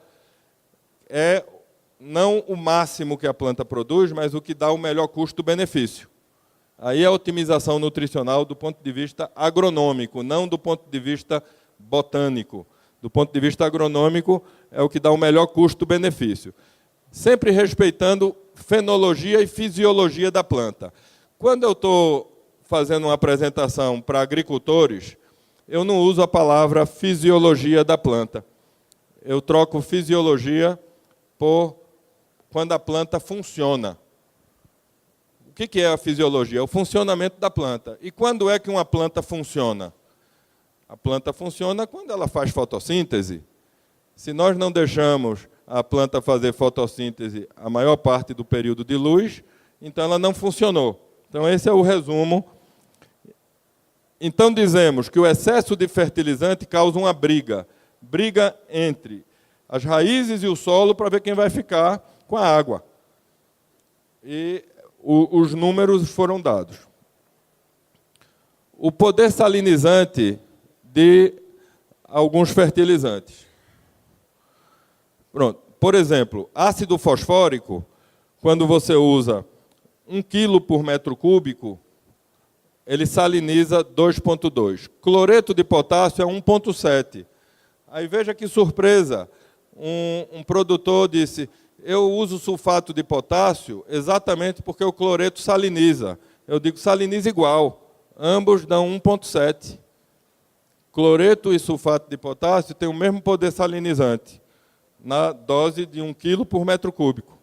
é não o máximo que a planta produz, mas o que dá o melhor custo-benefício. Aí é a otimização nutricional do ponto de vista agronômico, não do ponto de vista botânico. Do ponto de vista agronômico, é o que dá o melhor custo-benefício. Sempre respeitando fenologia e fisiologia da planta. Quando eu estou fazendo uma apresentação para agricultores, eu não uso a palavra fisiologia da planta. Eu troco fisiologia por quando a planta funciona. O que é a fisiologia? É o funcionamento da planta. E quando é que uma planta funciona? A planta funciona quando ela faz fotossíntese. Se nós não deixamos a planta fazer fotossíntese a maior parte do período de luz, então ela não funcionou. Então esse é o resumo. Então dizemos que o excesso de fertilizante causa uma briga entre as raízes e o solo para ver quem vai ficar com a água. E os números foram dados. O poder salinizante de alguns fertilizantes. Pronto. Por exemplo, ácido fosfórico, quando você usa 1 kg por metro cúbico, ele saliniza 2,2. Cloreto de potássio é 1,7. Aí veja que surpresa. Um produtor disse, eu uso sulfato de potássio exatamente porque o cloreto saliniza. Eu digo, saliniza igual. Ambos dão 1,7. Cloreto e sulfato de potássio têm o mesmo poder salinizante, na dose de 1 kg por metro cúbico.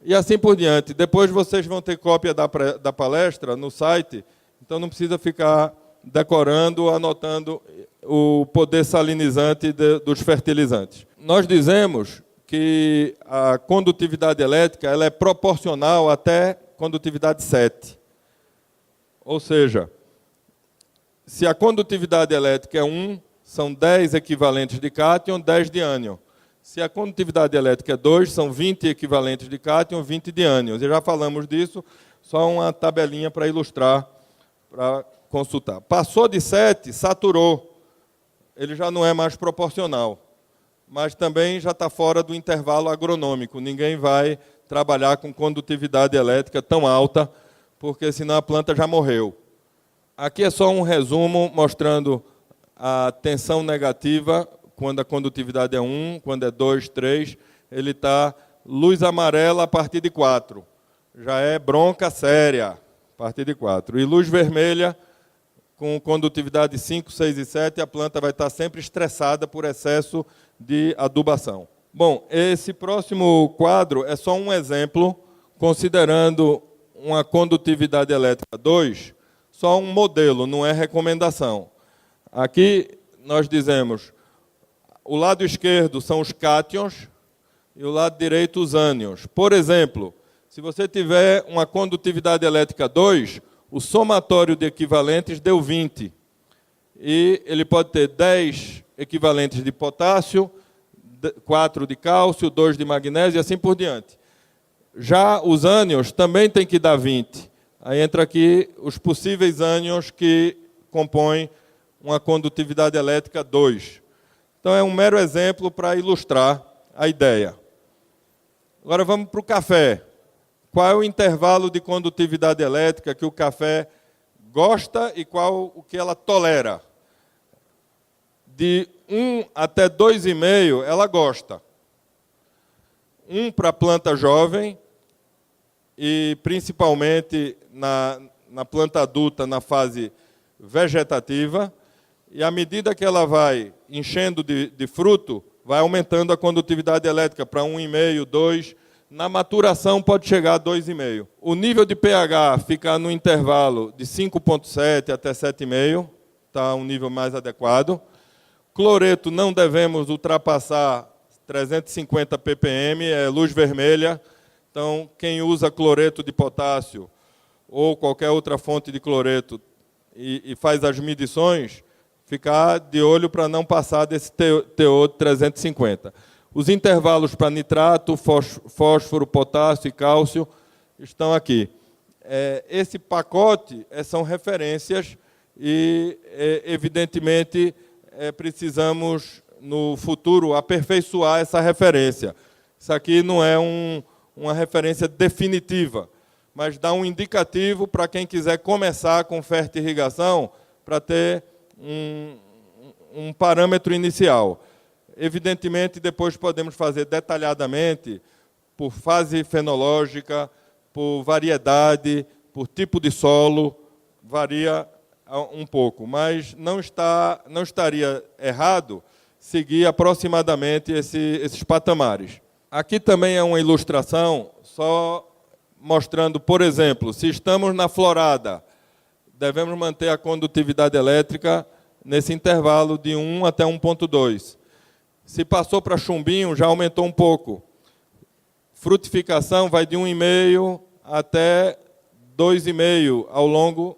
E assim por diante. Depois vocês vão ter cópia da palestra no site, então não precisa ficar decorando, anotando o poder salinizante dos fertilizantes. Nós dizemos que a condutividade elétrica ela é proporcional até condutividade 7. Ou seja, se a condutividade elétrica é 1, são 10 equivalentes de cátion, 10 de ânion. Se a condutividade elétrica é 2, são 20 equivalentes de cátion, 20 de ânions. E já falamos disso, só uma tabelinha para ilustrar, para consultar. Passou de 7, saturou. Ele já não é mais proporcional. Mas também já está fora do intervalo agronômico. Ninguém vai trabalhar com condutividade elétrica tão alta, porque senão a planta já morreu. Aqui é só um resumo mostrando a tensão negativa, quando a condutividade é 1, quando é 2, 3, ele está luz amarela a partir de 4. Já é bronca séria a partir de 4. E luz vermelha, com condutividade 5, 6 e 7, a planta vai estar sempre estressada por excesso de adubação. Bom, esse próximo quadro é só um exemplo, considerando uma condutividade elétrica 2, só um modelo, não é recomendação. Aqui nós dizemos, o lado esquerdo são os cátions e o lado direito os ânions. Por exemplo, se você tiver uma condutividade elétrica 2, o somatório de equivalentes deu 20. E ele pode ter 10 equivalentes de potássio, 4 de cálcio, 2 de magnésio e assim por diante. Já os ânions também tem que dar 20. Aí entra aqui os possíveis ânions que compõem uma condutividade elétrica 2. Então, é um mero exemplo para ilustrar a ideia. Agora, vamos para o café. Qual é o intervalo de condutividade elétrica que o café gosta e qual o que ela tolera? De 1 até 2,5, ela gosta. 1 para a planta jovem, e principalmente na planta adulta, na fase vegetativa, e à medida que ela vai enchendo de fruto, vai aumentando a condutividade elétrica para 1,5, 2. Na maturação pode chegar a 2,5. O nível de pH fica no intervalo de 5,7 até 7,5, está um nível mais adequado. Cloreto não devemos ultrapassar 350 ppm, é luz vermelha. Então, quem usa cloreto de potássio ou qualquer outra fonte de cloreto e faz as medições, ficar de olho para não passar desse teor de 350. Os intervalos para nitrato, fósforo, potássio e cálcio estão aqui. Esse pacote são referências e, evidentemente, precisamos, no futuro, aperfeiçoar essa referência. Isso aqui não é uma referência definitiva, mas dá um indicativo para quem quiser começar com fertirrigação, para ter um parâmetro inicial. Evidentemente, depois podemos fazer detalhadamente, por fase fenológica, por variedade, por tipo de solo, varia um pouco, mas não estaria errado seguir aproximadamente esses patamares. Aqui também é uma ilustração, só mostrando, por exemplo, se estamos na florada, devemos manter a condutividade elétrica nesse intervalo de 1 até 1,2. Se passou para chumbinho, já aumentou um pouco. Frutificação vai de 1,5 até 2,5 ao longo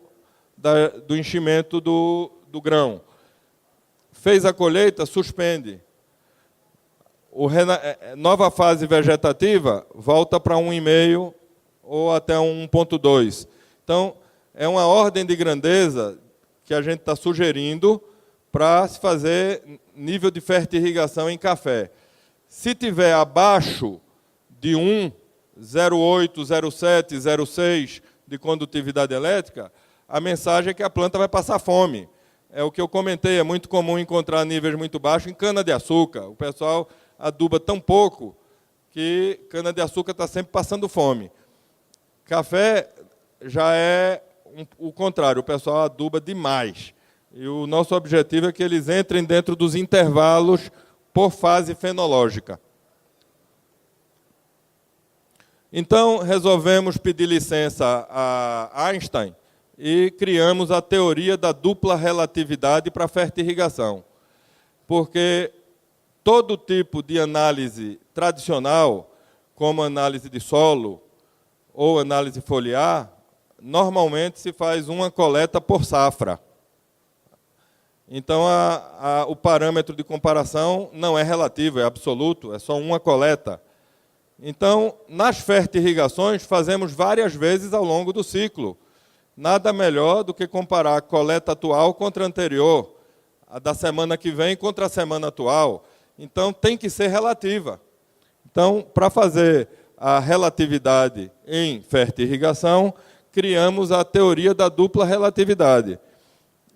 do enchimento do grão. Fez a colheita, suspende. Nova fase vegetativa, volta para 1,5 ou até 1,2. Então, é uma ordem de grandeza que a gente está sugerindo para se fazer nível de fertirrigação em café. Se tiver abaixo de 1, 0,8, 0,7, 0,6 de condutividade elétrica, a mensagem é que a planta vai passar fome. É o que eu comentei, é muito comum encontrar níveis muito baixos em cana-de-açúcar. O pessoal aduba tão pouco que cana-de-açúcar está sempre passando fome. Café já é o contrário, o pessoal aduba demais. E o nosso objetivo é que eles entrem dentro dos intervalos por fase fenológica. Então, resolvemos pedir licença a Einstein e criamos a teoria da dupla relatividade para a fertirrigação. Porque todo tipo de análise tradicional, como análise de solo ou análise foliar, normalmente se faz uma coleta por safra. Então, o parâmetro de comparação não é relativo, é absoluto, é só uma coleta. Então, nas fertirrigações, fazemos várias vezes ao longo do ciclo. Nada melhor do que comparar a coleta atual contra a anterior, a da semana que vem contra a semana atual. Então, tem que ser relativa. Então, para fazer a relatividade em fertirrigação, criamos a teoria da dupla relatividade.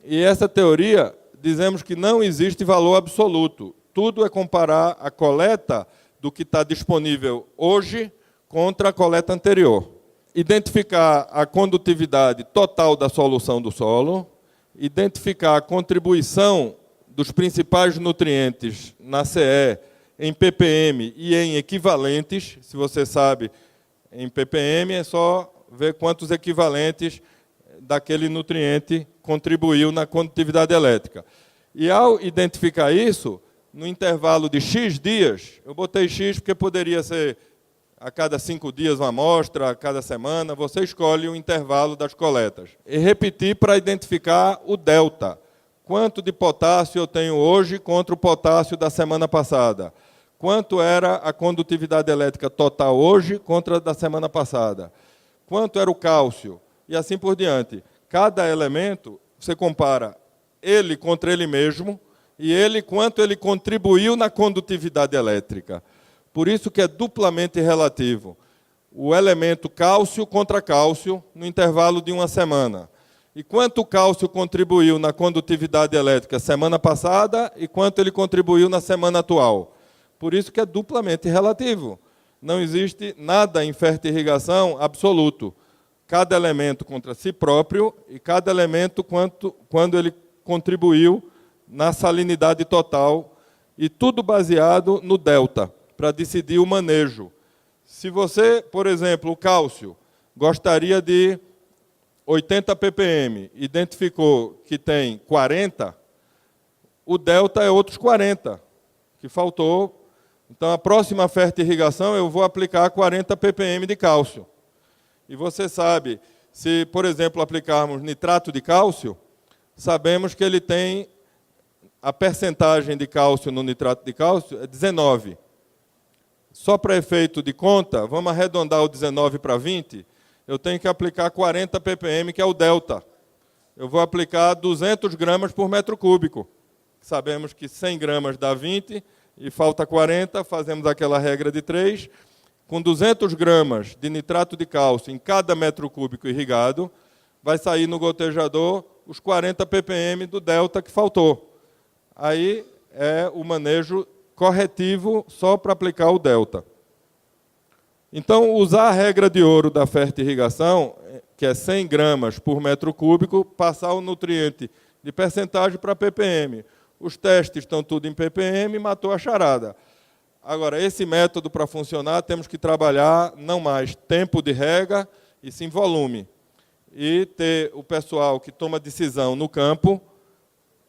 E essa teoria, dizemos que não existe valor absoluto. Tudo é comparar a coleta do que está disponível hoje contra a coleta anterior. Identificar a condutividade total da solução do solo, identificar a contribuição dos principais nutrientes na CE em ppm e em equivalentes. Se você sabe, em ppm é só ver quantos equivalentes daquele nutriente contribuiu na condutividade elétrica. E ao identificar isso, no intervalo de X dias, eu botei X porque poderia ser a cada 5 dias uma amostra, a cada semana, você escolhe o intervalo das coletas. E repetir para identificar o delta. Quanto de potássio eu tenho hoje contra o potássio da semana passada? Quanto era a condutividade elétrica total hoje contra a da semana passada? Quanto era o cálcio? E assim por diante. Cada elemento, você compara ele contra ele mesmo, e ele quanto ele contribuiu na condutividade elétrica. Por isso que é duplamente relativo. O elemento cálcio contra cálcio no intervalo de uma semana. E quanto o cálcio contribuiu na condutividade elétrica semana passada e quanto ele contribuiu na semana atual. Por isso que é duplamente relativo. Não existe nada em fertirrigação absoluto. Cada elemento contra si próprio e cada elemento quando ele contribuiu na salinidade total, e tudo baseado no delta, para decidir o manejo. Se você, por exemplo, o cálcio, gostaria de 80 ppm, identificou que tem 40, o delta é outros 40, que faltou. Então, a próxima fertirrigação eu vou aplicar 40 ppm de cálcio. E você sabe, se, por exemplo, aplicarmos nitrato de cálcio, sabemos que ele tem a percentagem de cálcio no nitrato de cálcio é 19. Só para efeito de conta, vamos arredondar o 19 para 20, eu tenho que aplicar 40 ppm, que é o delta. eu vou aplicar 200 gramas por metro cúbico. Sabemos que 100 gramas dá 20 e falta 40, fazemos aquela regra de 3. Com 200 gramas de nitrato de cálcio em cada metro cúbico irrigado, vai sair no gotejador os 40 ppm do delta que faltou. Aí é o manejo corretivo só para aplicar o delta. Então, usar a regra de ouro da fertirrigação, que é 100 gramas por metro cúbico, passar o nutriente de percentagem para ppm. Os testes estão tudo em ppm, matou a charada. Agora, esse método, para funcionar, temos que trabalhar não mais tempo de rega, e sim volume. E ter o pessoal que toma decisão no campo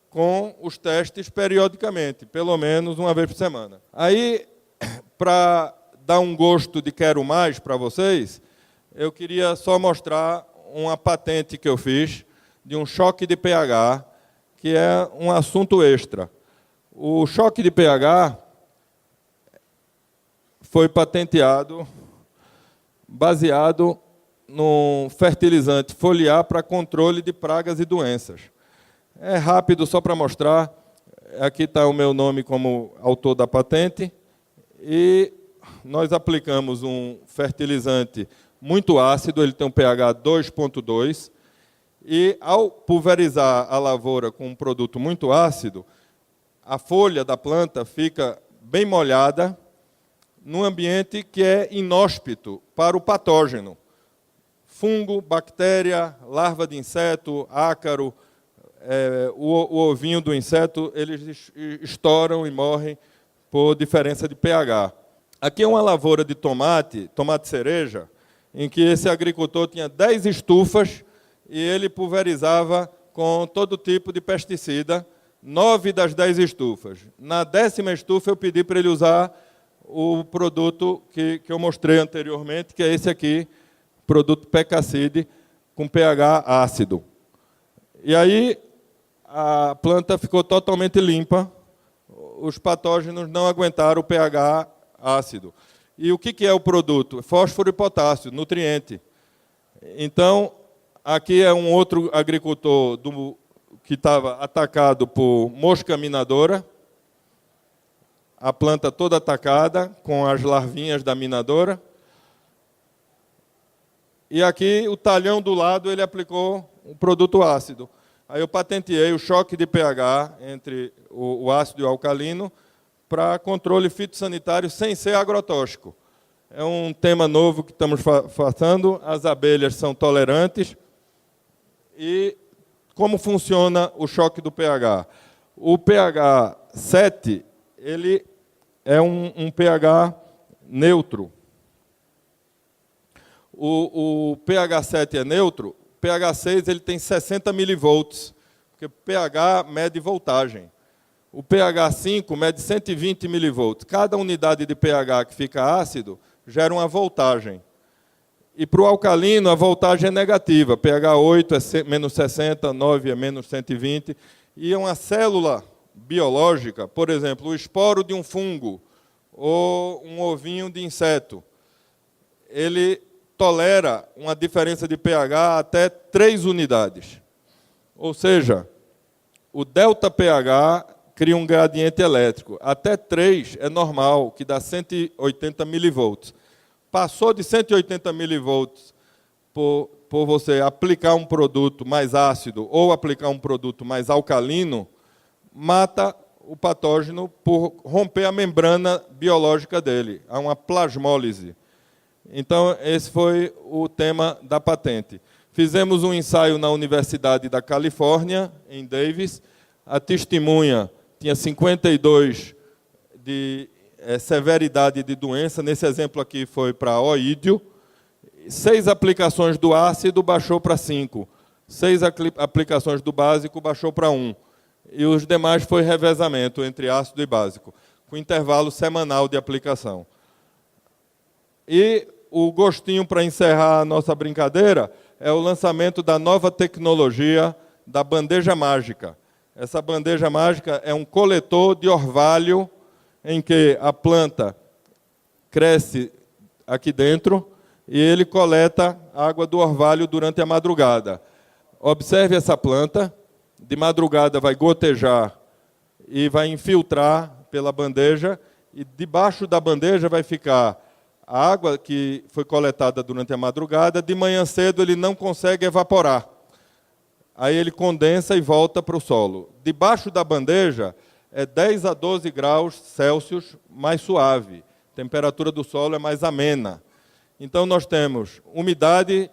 com os testes periodicamente, pelo menos uma vez por semana. Aí, para dar um gosto de quero mais para vocês, eu queria só mostrar uma patente que eu fiz de um choque de pH, que é um assunto extra. O choque de pH foi patenteado baseado no fertilizante foliar para controle de pragas e doenças. É rápido, só para mostrar. Aqui está o meu nome como autor da patente. E nós aplicamos um fertilizante muito ácido, ele tem um pH 2,2, e ao pulverizar a lavoura com um produto muito ácido, a folha da planta fica bem molhada, num ambiente que é inóspito para o patógeno. Fungo, bactéria, larva de inseto, ácaro, o ovinho do inseto, eles estouram e morrem por diferença de pH. Aqui é uma lavoura de tomate cereja, em que esse agricultor tinha 10 estufas e ele pulverizava com todo tipo de pesticida, 9 das 10 estufas. Na 10ª estufa eu pedi para ele usar o produto que eu mostrei anteriormente, que é esse aqui, produto Pecacide, com pH ácido. E aí a planta ficou totalmente limpa, os patógenos não aguentaram o pH ácido. E o que é o produto? Fósforo e potássio, nutriente. Então, aqui é um outro agricultor que estava atacado por mosca minadora, a planta toda atacada, com as larvinhas da minadora. E aqui, o talhão do lado, ele aplicou um produto ácido. Aí eu patenteei o choque de pH entre o ácido e o alcalino para controle fitossanitário sem ser agrotóxico. É um tema novo que estamos fazendo. As abelhas são tolerantes. E como funciona o choque do pH? O pH 7, ele é um pH neutro. O pH 7 é neutro, o pH 6 ele tem 60 milivolts, porque pH mede voltagem. O pH 5 mede 120 milivolts. Cada unidade de pH que fica ácido gera uma voltagem. E para o alcalino, a voltagem é negativa. pH 8 é menos 60, 9 é menos 120. E uma célula biológica, por exemplo, o esporo de um fungo ou um ovinho de inseto, ele tolera uma diferença de pH até 3 unidades. Ou seja, o delta pH cria um gradiente elétrico. Até 3 é normal, que dá 180 milivolts. Passou de 180 milivolts por você aplicar um produto mais ácido ou aplicar um produto mais alcalino, mata o patógeno por romper a membrana biológica dele. Há uma plasmólise. Então, esse foi o tema da patente. Fizemos um ensaio na Universidade da Califórnia, em Davis. A testemunha tinha 52 de severidade de doença. Nesse exemplo aqui foi para oídio. 6 aplicações do ácido baixou para 5. 6 aplicações do básico baixou para 1. E os demais foi revezamento entre ácido e básico, com intervalo semanal de aplicação. E o gostinho para encerrar a nossa brincadeira é o lançamento da nova tecnologia da bandeja mágica. Essa bandeja mágica é um coletor de orvalho em que a planta cresce aqui dentro e ele coleta a água do orvalho durante a madrugada. Observe essa planta. De madrugada vai gotejar e vai infiltrar pela bandeja, e debaixo da bandeja vai ficar a água que foi coletada durante a madrugada. De manhã cedo ele não consegue evaporar. Aí ele condensa e volta para o solo. Debaixo da bandeja é 10 a 12 graus Celsius mais suave. A temperatura do solo é mais amena. Então nós temos umidade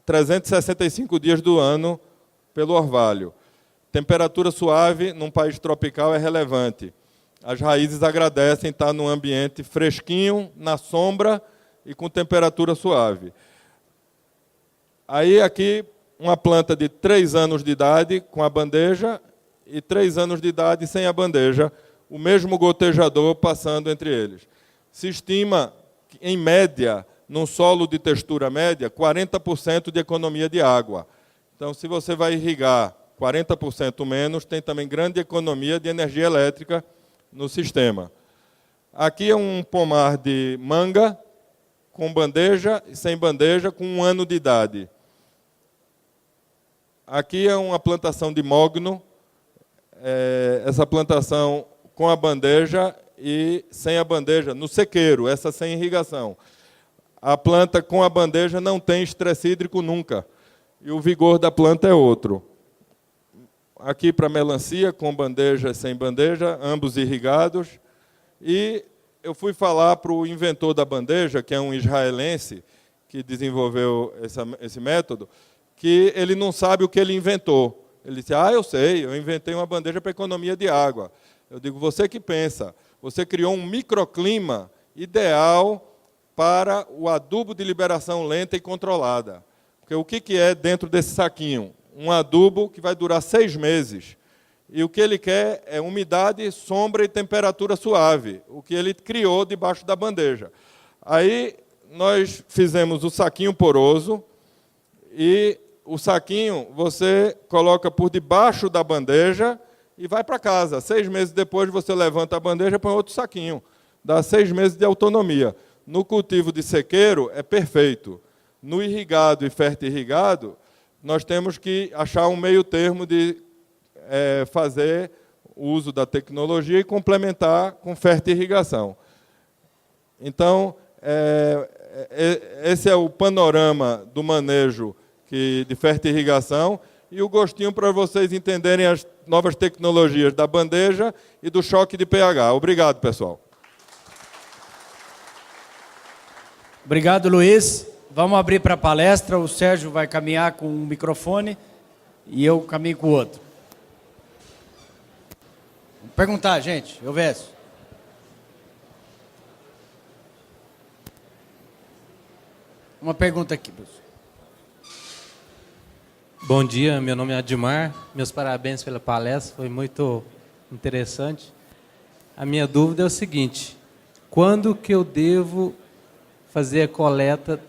365 dias do ano pelo orvalho. Temperatura suave num país tropical é relevante. As raízes agradecem estar num ambiente fresquinho, na sombra e com temperatura suave. Aí aqui uma planta de 3 anos de idade com a bandeja e 3 anos de idade sem a bandeja, o mesmo gotejador passando entre eles. Se estima, em média, num solo de textura média, 40% de economia de água. Então, se você vai irrigar 40% menos, tem também grande economia de energia elétrica no sistema. Aqui é um pomar de manga, com bandeja e sem bandeja, com 1 ano de idade. Aqui é uma plantação de mogno, essa plantação com a bandeja e sem a bandeja, no sequeiro, essa sem irrigação. A planta com a bandeja não tem estresse hídrico nunca, e o vigor da planta é outro. Aqui para melancia, com bandeja e sem bandeja, ambos irrigados. E eu fui falar para o inventor da bandeja, que é um israelense, que desenvolveu esse método, que ele não sabe o que ele inventou. Ele disse, eu sei, eu inventei uma bandeja para economia de água. Eu digo, você que pensa, você criou um microclima ideal para o adubo de liberação lenta e controlada. Porque o que é dentro desse saquinho? Um adubo que vai durar 6 meses. E o que ele quer é umidade, sombra e temperatura suave, o que ele criou debaixo da bandeja. Aí nós fizemos o saquinho poroso, e o saquinho você coloca por debaixo da bandeja e vai para casa. 6 meses depois você levanta a bandeja e põe outro saquinho. Dá 6 meses de autonomia. No cultivo de sequeiro é perfeito. No irrigado e fertirrigado, nós temos que achar um meio termo de fazer o uso da tecnologia e complementar com fertirrigação. Então, esse é o panorama do manejo de fertirrigação e o gostinho para vocês entenderem as novas tecnologias da bandeja e do choque de pH. Obrigado, pessoal. Obrigado, Luiz. Vamos abrir para a palestra. O Sérgio vai caminhar com um microfone e eu caminho com o outro. Vou perguntar, gente. Eu vejo. Uma pergunta aqui, professor. Bom dia, meu nome é Admar. Meus parabéns pela palestra, foi muito interessante. A minha dúvida é o seguinte: quando que eu devo fazer a coleta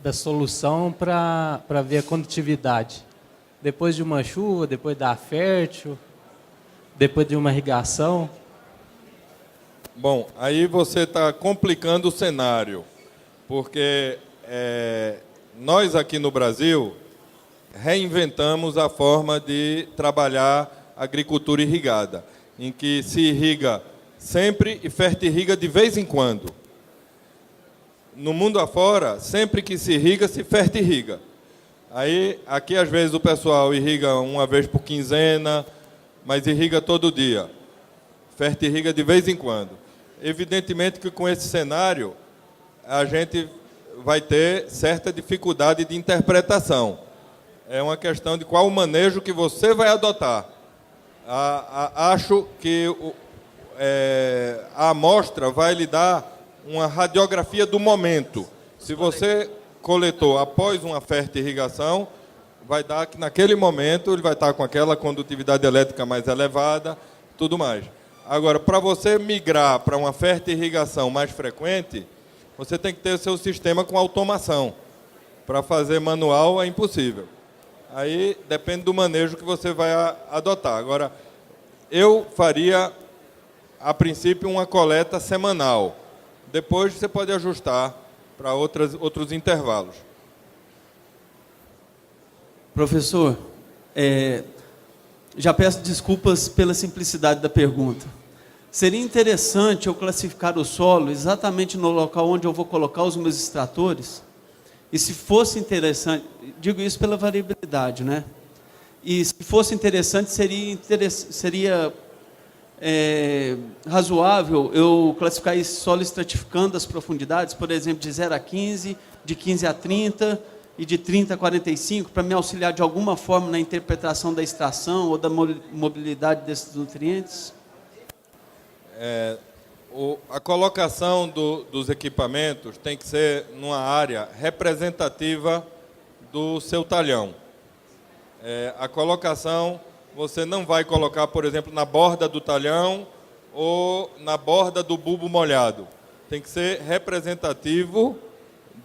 da solução para ver a condutividade? Depois de uma chuva, depois da fértil, depois de uma irrigação? Bom, aí você está complicando o cenário, porque nós aqui no Brasil reinventamos a forma de trabalhar agricultura irrigada, em que se irriga sempre e fertirriga de vez em quando. No mundo afora, sempre que se irriga, se fertirriga. Aí, aqui às vezes o pessoal irriga uma vez por quinzena, mas irriga todo dia. Fertirriga de vez em quando. Evidentemente que com esse cenário, a gente vai ter certa dificuldade de interpretação. É uma questão de qual o manejo que você vai adotar. Acho que a amostra vai lhe dar uma radiografia do momento. Se você coletou após uma fertirrigação, vai dar que naquele momento ele vai estar com aquela condutividade elétrica mais elevada, tudo mais. Agora, para você migrar para uma fertirrigação mais frequente, você tem que ter o seu sistema com automação. Para fazer manual é impossível. Aí depende do manejo que você vai adotar. Agora, eu faria, a princípio, uma coleta semanal. Depois você pode ajustar para outros intervalos. Professor, já peço desculpas pela simplicidade da pergunta. Seria interessante eu classificar o solo exatamente no local onde eu vou colocar os meus extratores? E se fosse interessante, digo isso pela variabilidade, né? E se fosse interessante, seria razoável eu classificar esse solo estratificando as profundidades, por exemplo, de 0 a 15, de 15 a 30 e de 30 a 45, para me auxiliar de alguma forma na interpretação da extração ou da mobilidade desses nutrientes? A colocação dos equipamentos tem que ser numa área representativa do seu talhão. A colocação, você não vai colocar, por exemplo, na borda do talhão ou na borda do bulbo molhado. Tem que ser representativo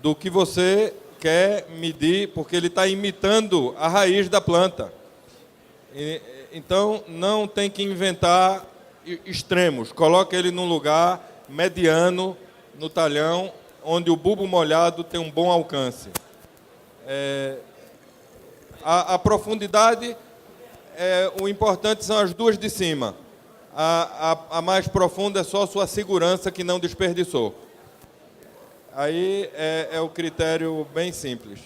do que você quer medir, porque ele está imitando a raiz da planta. Então, não tem que inventar extremos. Coloque ele num lugar mediano no talhão, onde o bulbo molhado tem um bom alcance. A profundidade, o importante são as duas de cima. A mais profunda é só a sua segurança que não desperdiçou. Aí é o critério bem simples.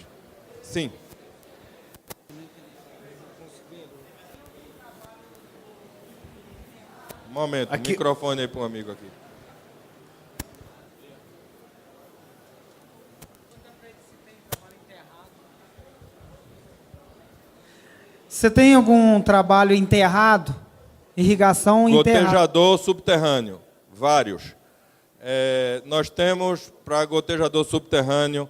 Sim. Um momento, aqui. Microfone aí para um amigo aqui. Você tem algum trabalho enterrado? Irrigação enterrada? Gotejador subterrâneo, vários. Nós temos para gotejador subterrâneo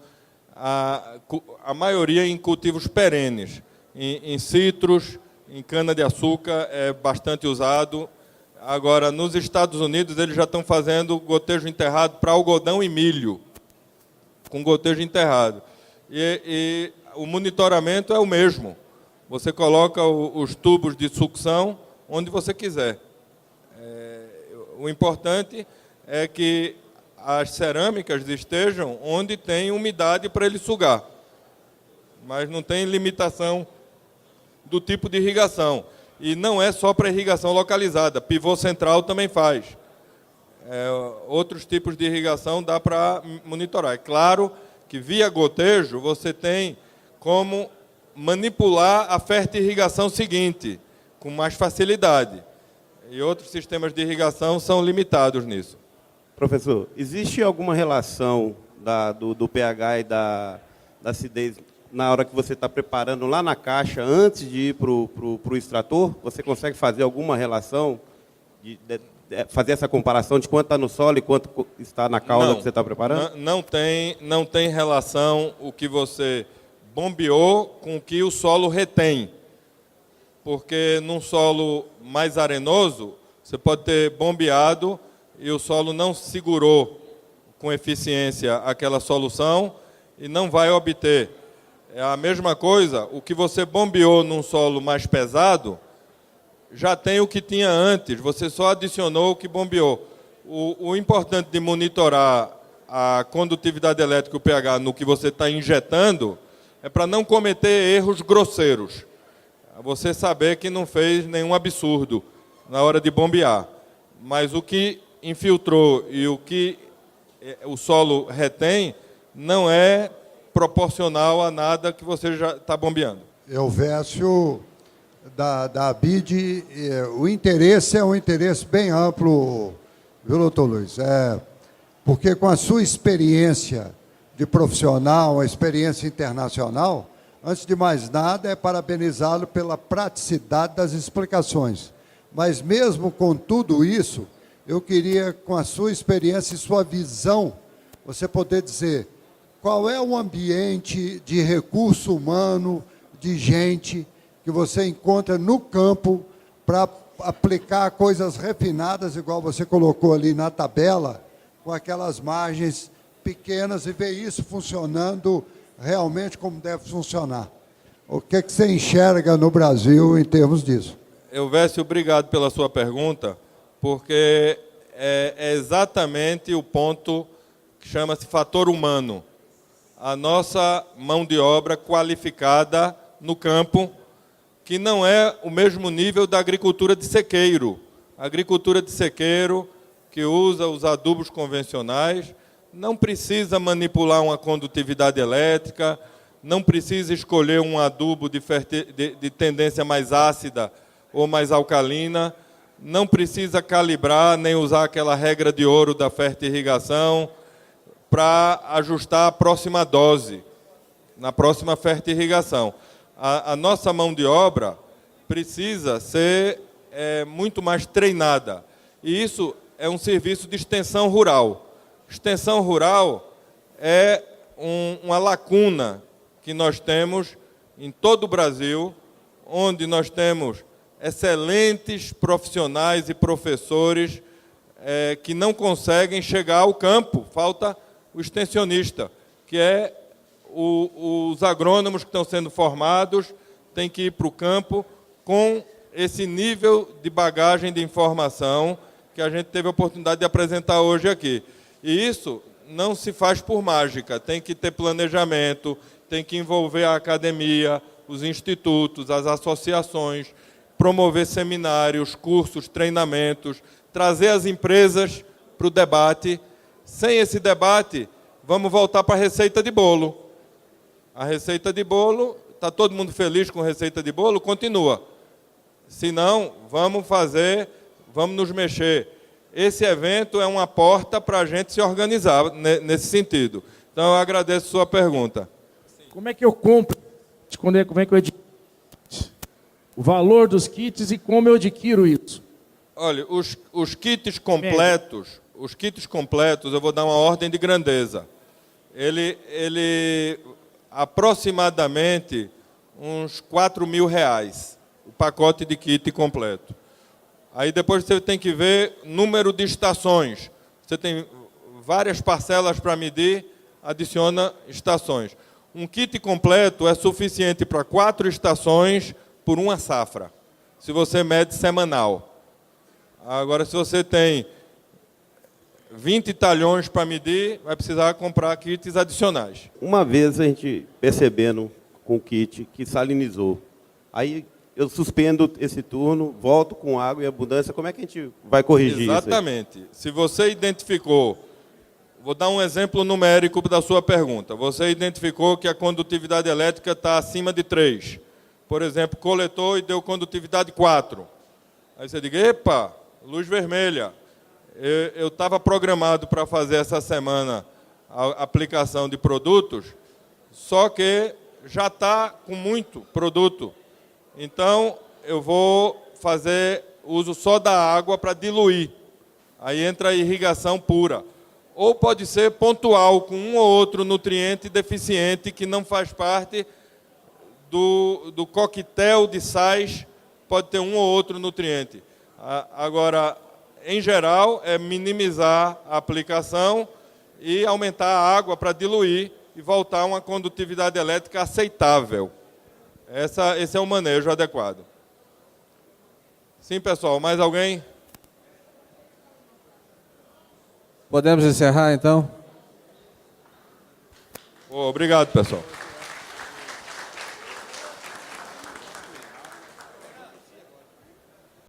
a maioria em cultivos perenes. Em citros, em cana-de-açúcar é bastante usado. Agora, nos Estados Unidos, eles já estão fazendo gotejo enterrado para algodão e milho, com gotejo enterrado. E o monitoramento é o mesmo. Você coloca os tubos de sucção onde você quiser. O importante é que as cerâmicas estejam onde tem umidade para ele sugar. Mas não tem limitação do tipo de irrigação. E não é só para irrigação localizada. Pivô central também faz. Outros tipos de irrigação dá para monitorar. É claro que via gotejo você tem como manipular a fertirrigação seguinte, com mais facilidade. E outros sistemas de irrigação são limitados nisso. Professor, existe alguma relação do pH e da acidez na hora que você está preparando lá na caixa, antes de ir para o extrator? Você consegue fazer alguma relação, fazer essa comparação de quanto está no solo e quanto está na cauda que você está preparando? Não tem relação o que você bombeou com o que o solo retém. Porque num solo mais arenoso, você pode ter bombeado e o solo não segurou com eficiência aquela solução e não vai obter. É a mesma coisa, o que você bombeou num solo mais pesado, já tem o que tinha antes, você só adicionou o que bombeou. O importante de monitorar a condutividade elétrica e o pH no que você está injetando é para não cometer erros grosseiros. Você saber que não fez nenhum absurdo na hora de bombear. Mas o que infiltrou e o que o solo retém não é proporcional a nada que você já está bombeando. Elvésio, da BID, o interesse é um interesse bem amplo, viu, doutor Luiz? Porque com a sua experiência de profissional, a experiência internacional, antes de mais nada, é parabenizá-lo pela praticidade das explicações. Mas mesmo com tudo isso, eu queria, com a sua experiência e sua visão, você poder dizer qual é o ambiente de recurso humano, de gente, que você encontra no campo para aplicar coisas refinadas, igual você colocou ali na tabela, com aquelas margens pequenas e ver isso funcionando realmente como deve funcionar. O que você enxerga no Brasil em termos disso? Elvésio, obrigado pela sua pergunta, porque é exatamente o ponto que chama-se fator humano. A nossa mão de obra qualificada no campo, que não é o mesmo nível da agricultura de sequeiro. A agricultura de sequeiro, que usa os adubos convencionais, não precisa manipular uma condutividade elétrica, não precisa escolher um adubo de tendência mais ácida ou mais alcalina, não precisa calibrar nem usar aquela regra de ouro da fertirrigação para ajustar a próxima dose, na próxima fertirrigação. A nossa mão de obra precisa ser muito mais treinada. E isso é um serviço de extensão rural. Extensão rural é uma lacuna que nós temos em todo o Brasil, onde nós temos excelentes profissionais e professores que não conseguem chegar ao campo. Falta o extensionista, que é os agrônomos que estão sendo formados, têm que ir para o campo com esse nível de bagagem de informação que a gente teve a oportunidade de apresentar hoje aqui. E isso não se faz por mágica, tem que ter planejamento, tem que envolver a academia, os institutos, as associações, promover seminários, cursos, treinamentos, trazer as empresas para o debate. Sem esse debate, vamos voltar para a receita de bolo. A receita de bolo, está todo mundo feliz com a receita de bolo? Continua. Se não, vamos nos mexer. Esse evento é uma porta para a gente se organizar nesse sentido. Então, eu agradeço a sua pergunta. Como é que eu compro? Como é que eu adquiro? O valor dos kits e como eu adquiro isso? Olha, os kits completos, eu vou dar uma ordem de grandeza. Ele aproximadamente uns R$4.000, o pacote de kit completo. Aí depois você tem que ver número de estações. Você tem várias parcelas para medir, adiciona estações. Um kit completo é suficiente para 4 estações por uma safra, se você mede semanal. Agora, se você tem 20 talhões para medir, vai precisar comprar kits adicionais. Uma vez a gente percebendo com o kit que salinizou, aí eu suspendo esse turno, volto com água e abundância, como é que a gente vai corrigir isso? Exatamente. Se você identificou, vou dar um exemplo numérico da sua pergunta, você identificou que a condutividade elétrica está acima de 3. Por exemplo, coletou e deu condutividade 4. Aí você diz, epa, luz vermelha. Eu estava programado para fazer essa semana a aplicação de produtos, só que já está com muito produto. Então, eu vou fazer uso só da água para diluir. Aí entra a irrigação pura. Ou pode ser pontual, com um ou outro nutriente deficiente que não faz parte do coquetel de sais, pode ter um ou outro nutriente. Agora, em geral, é minimizar a aplicação e aumentar a água para diluir e voltar a uma condutividade elétrica aceitável. Esse é o manejo adequado. Sim, pessoal, mais alguém? Podemos encerrar, então? Obrigado, pessoal.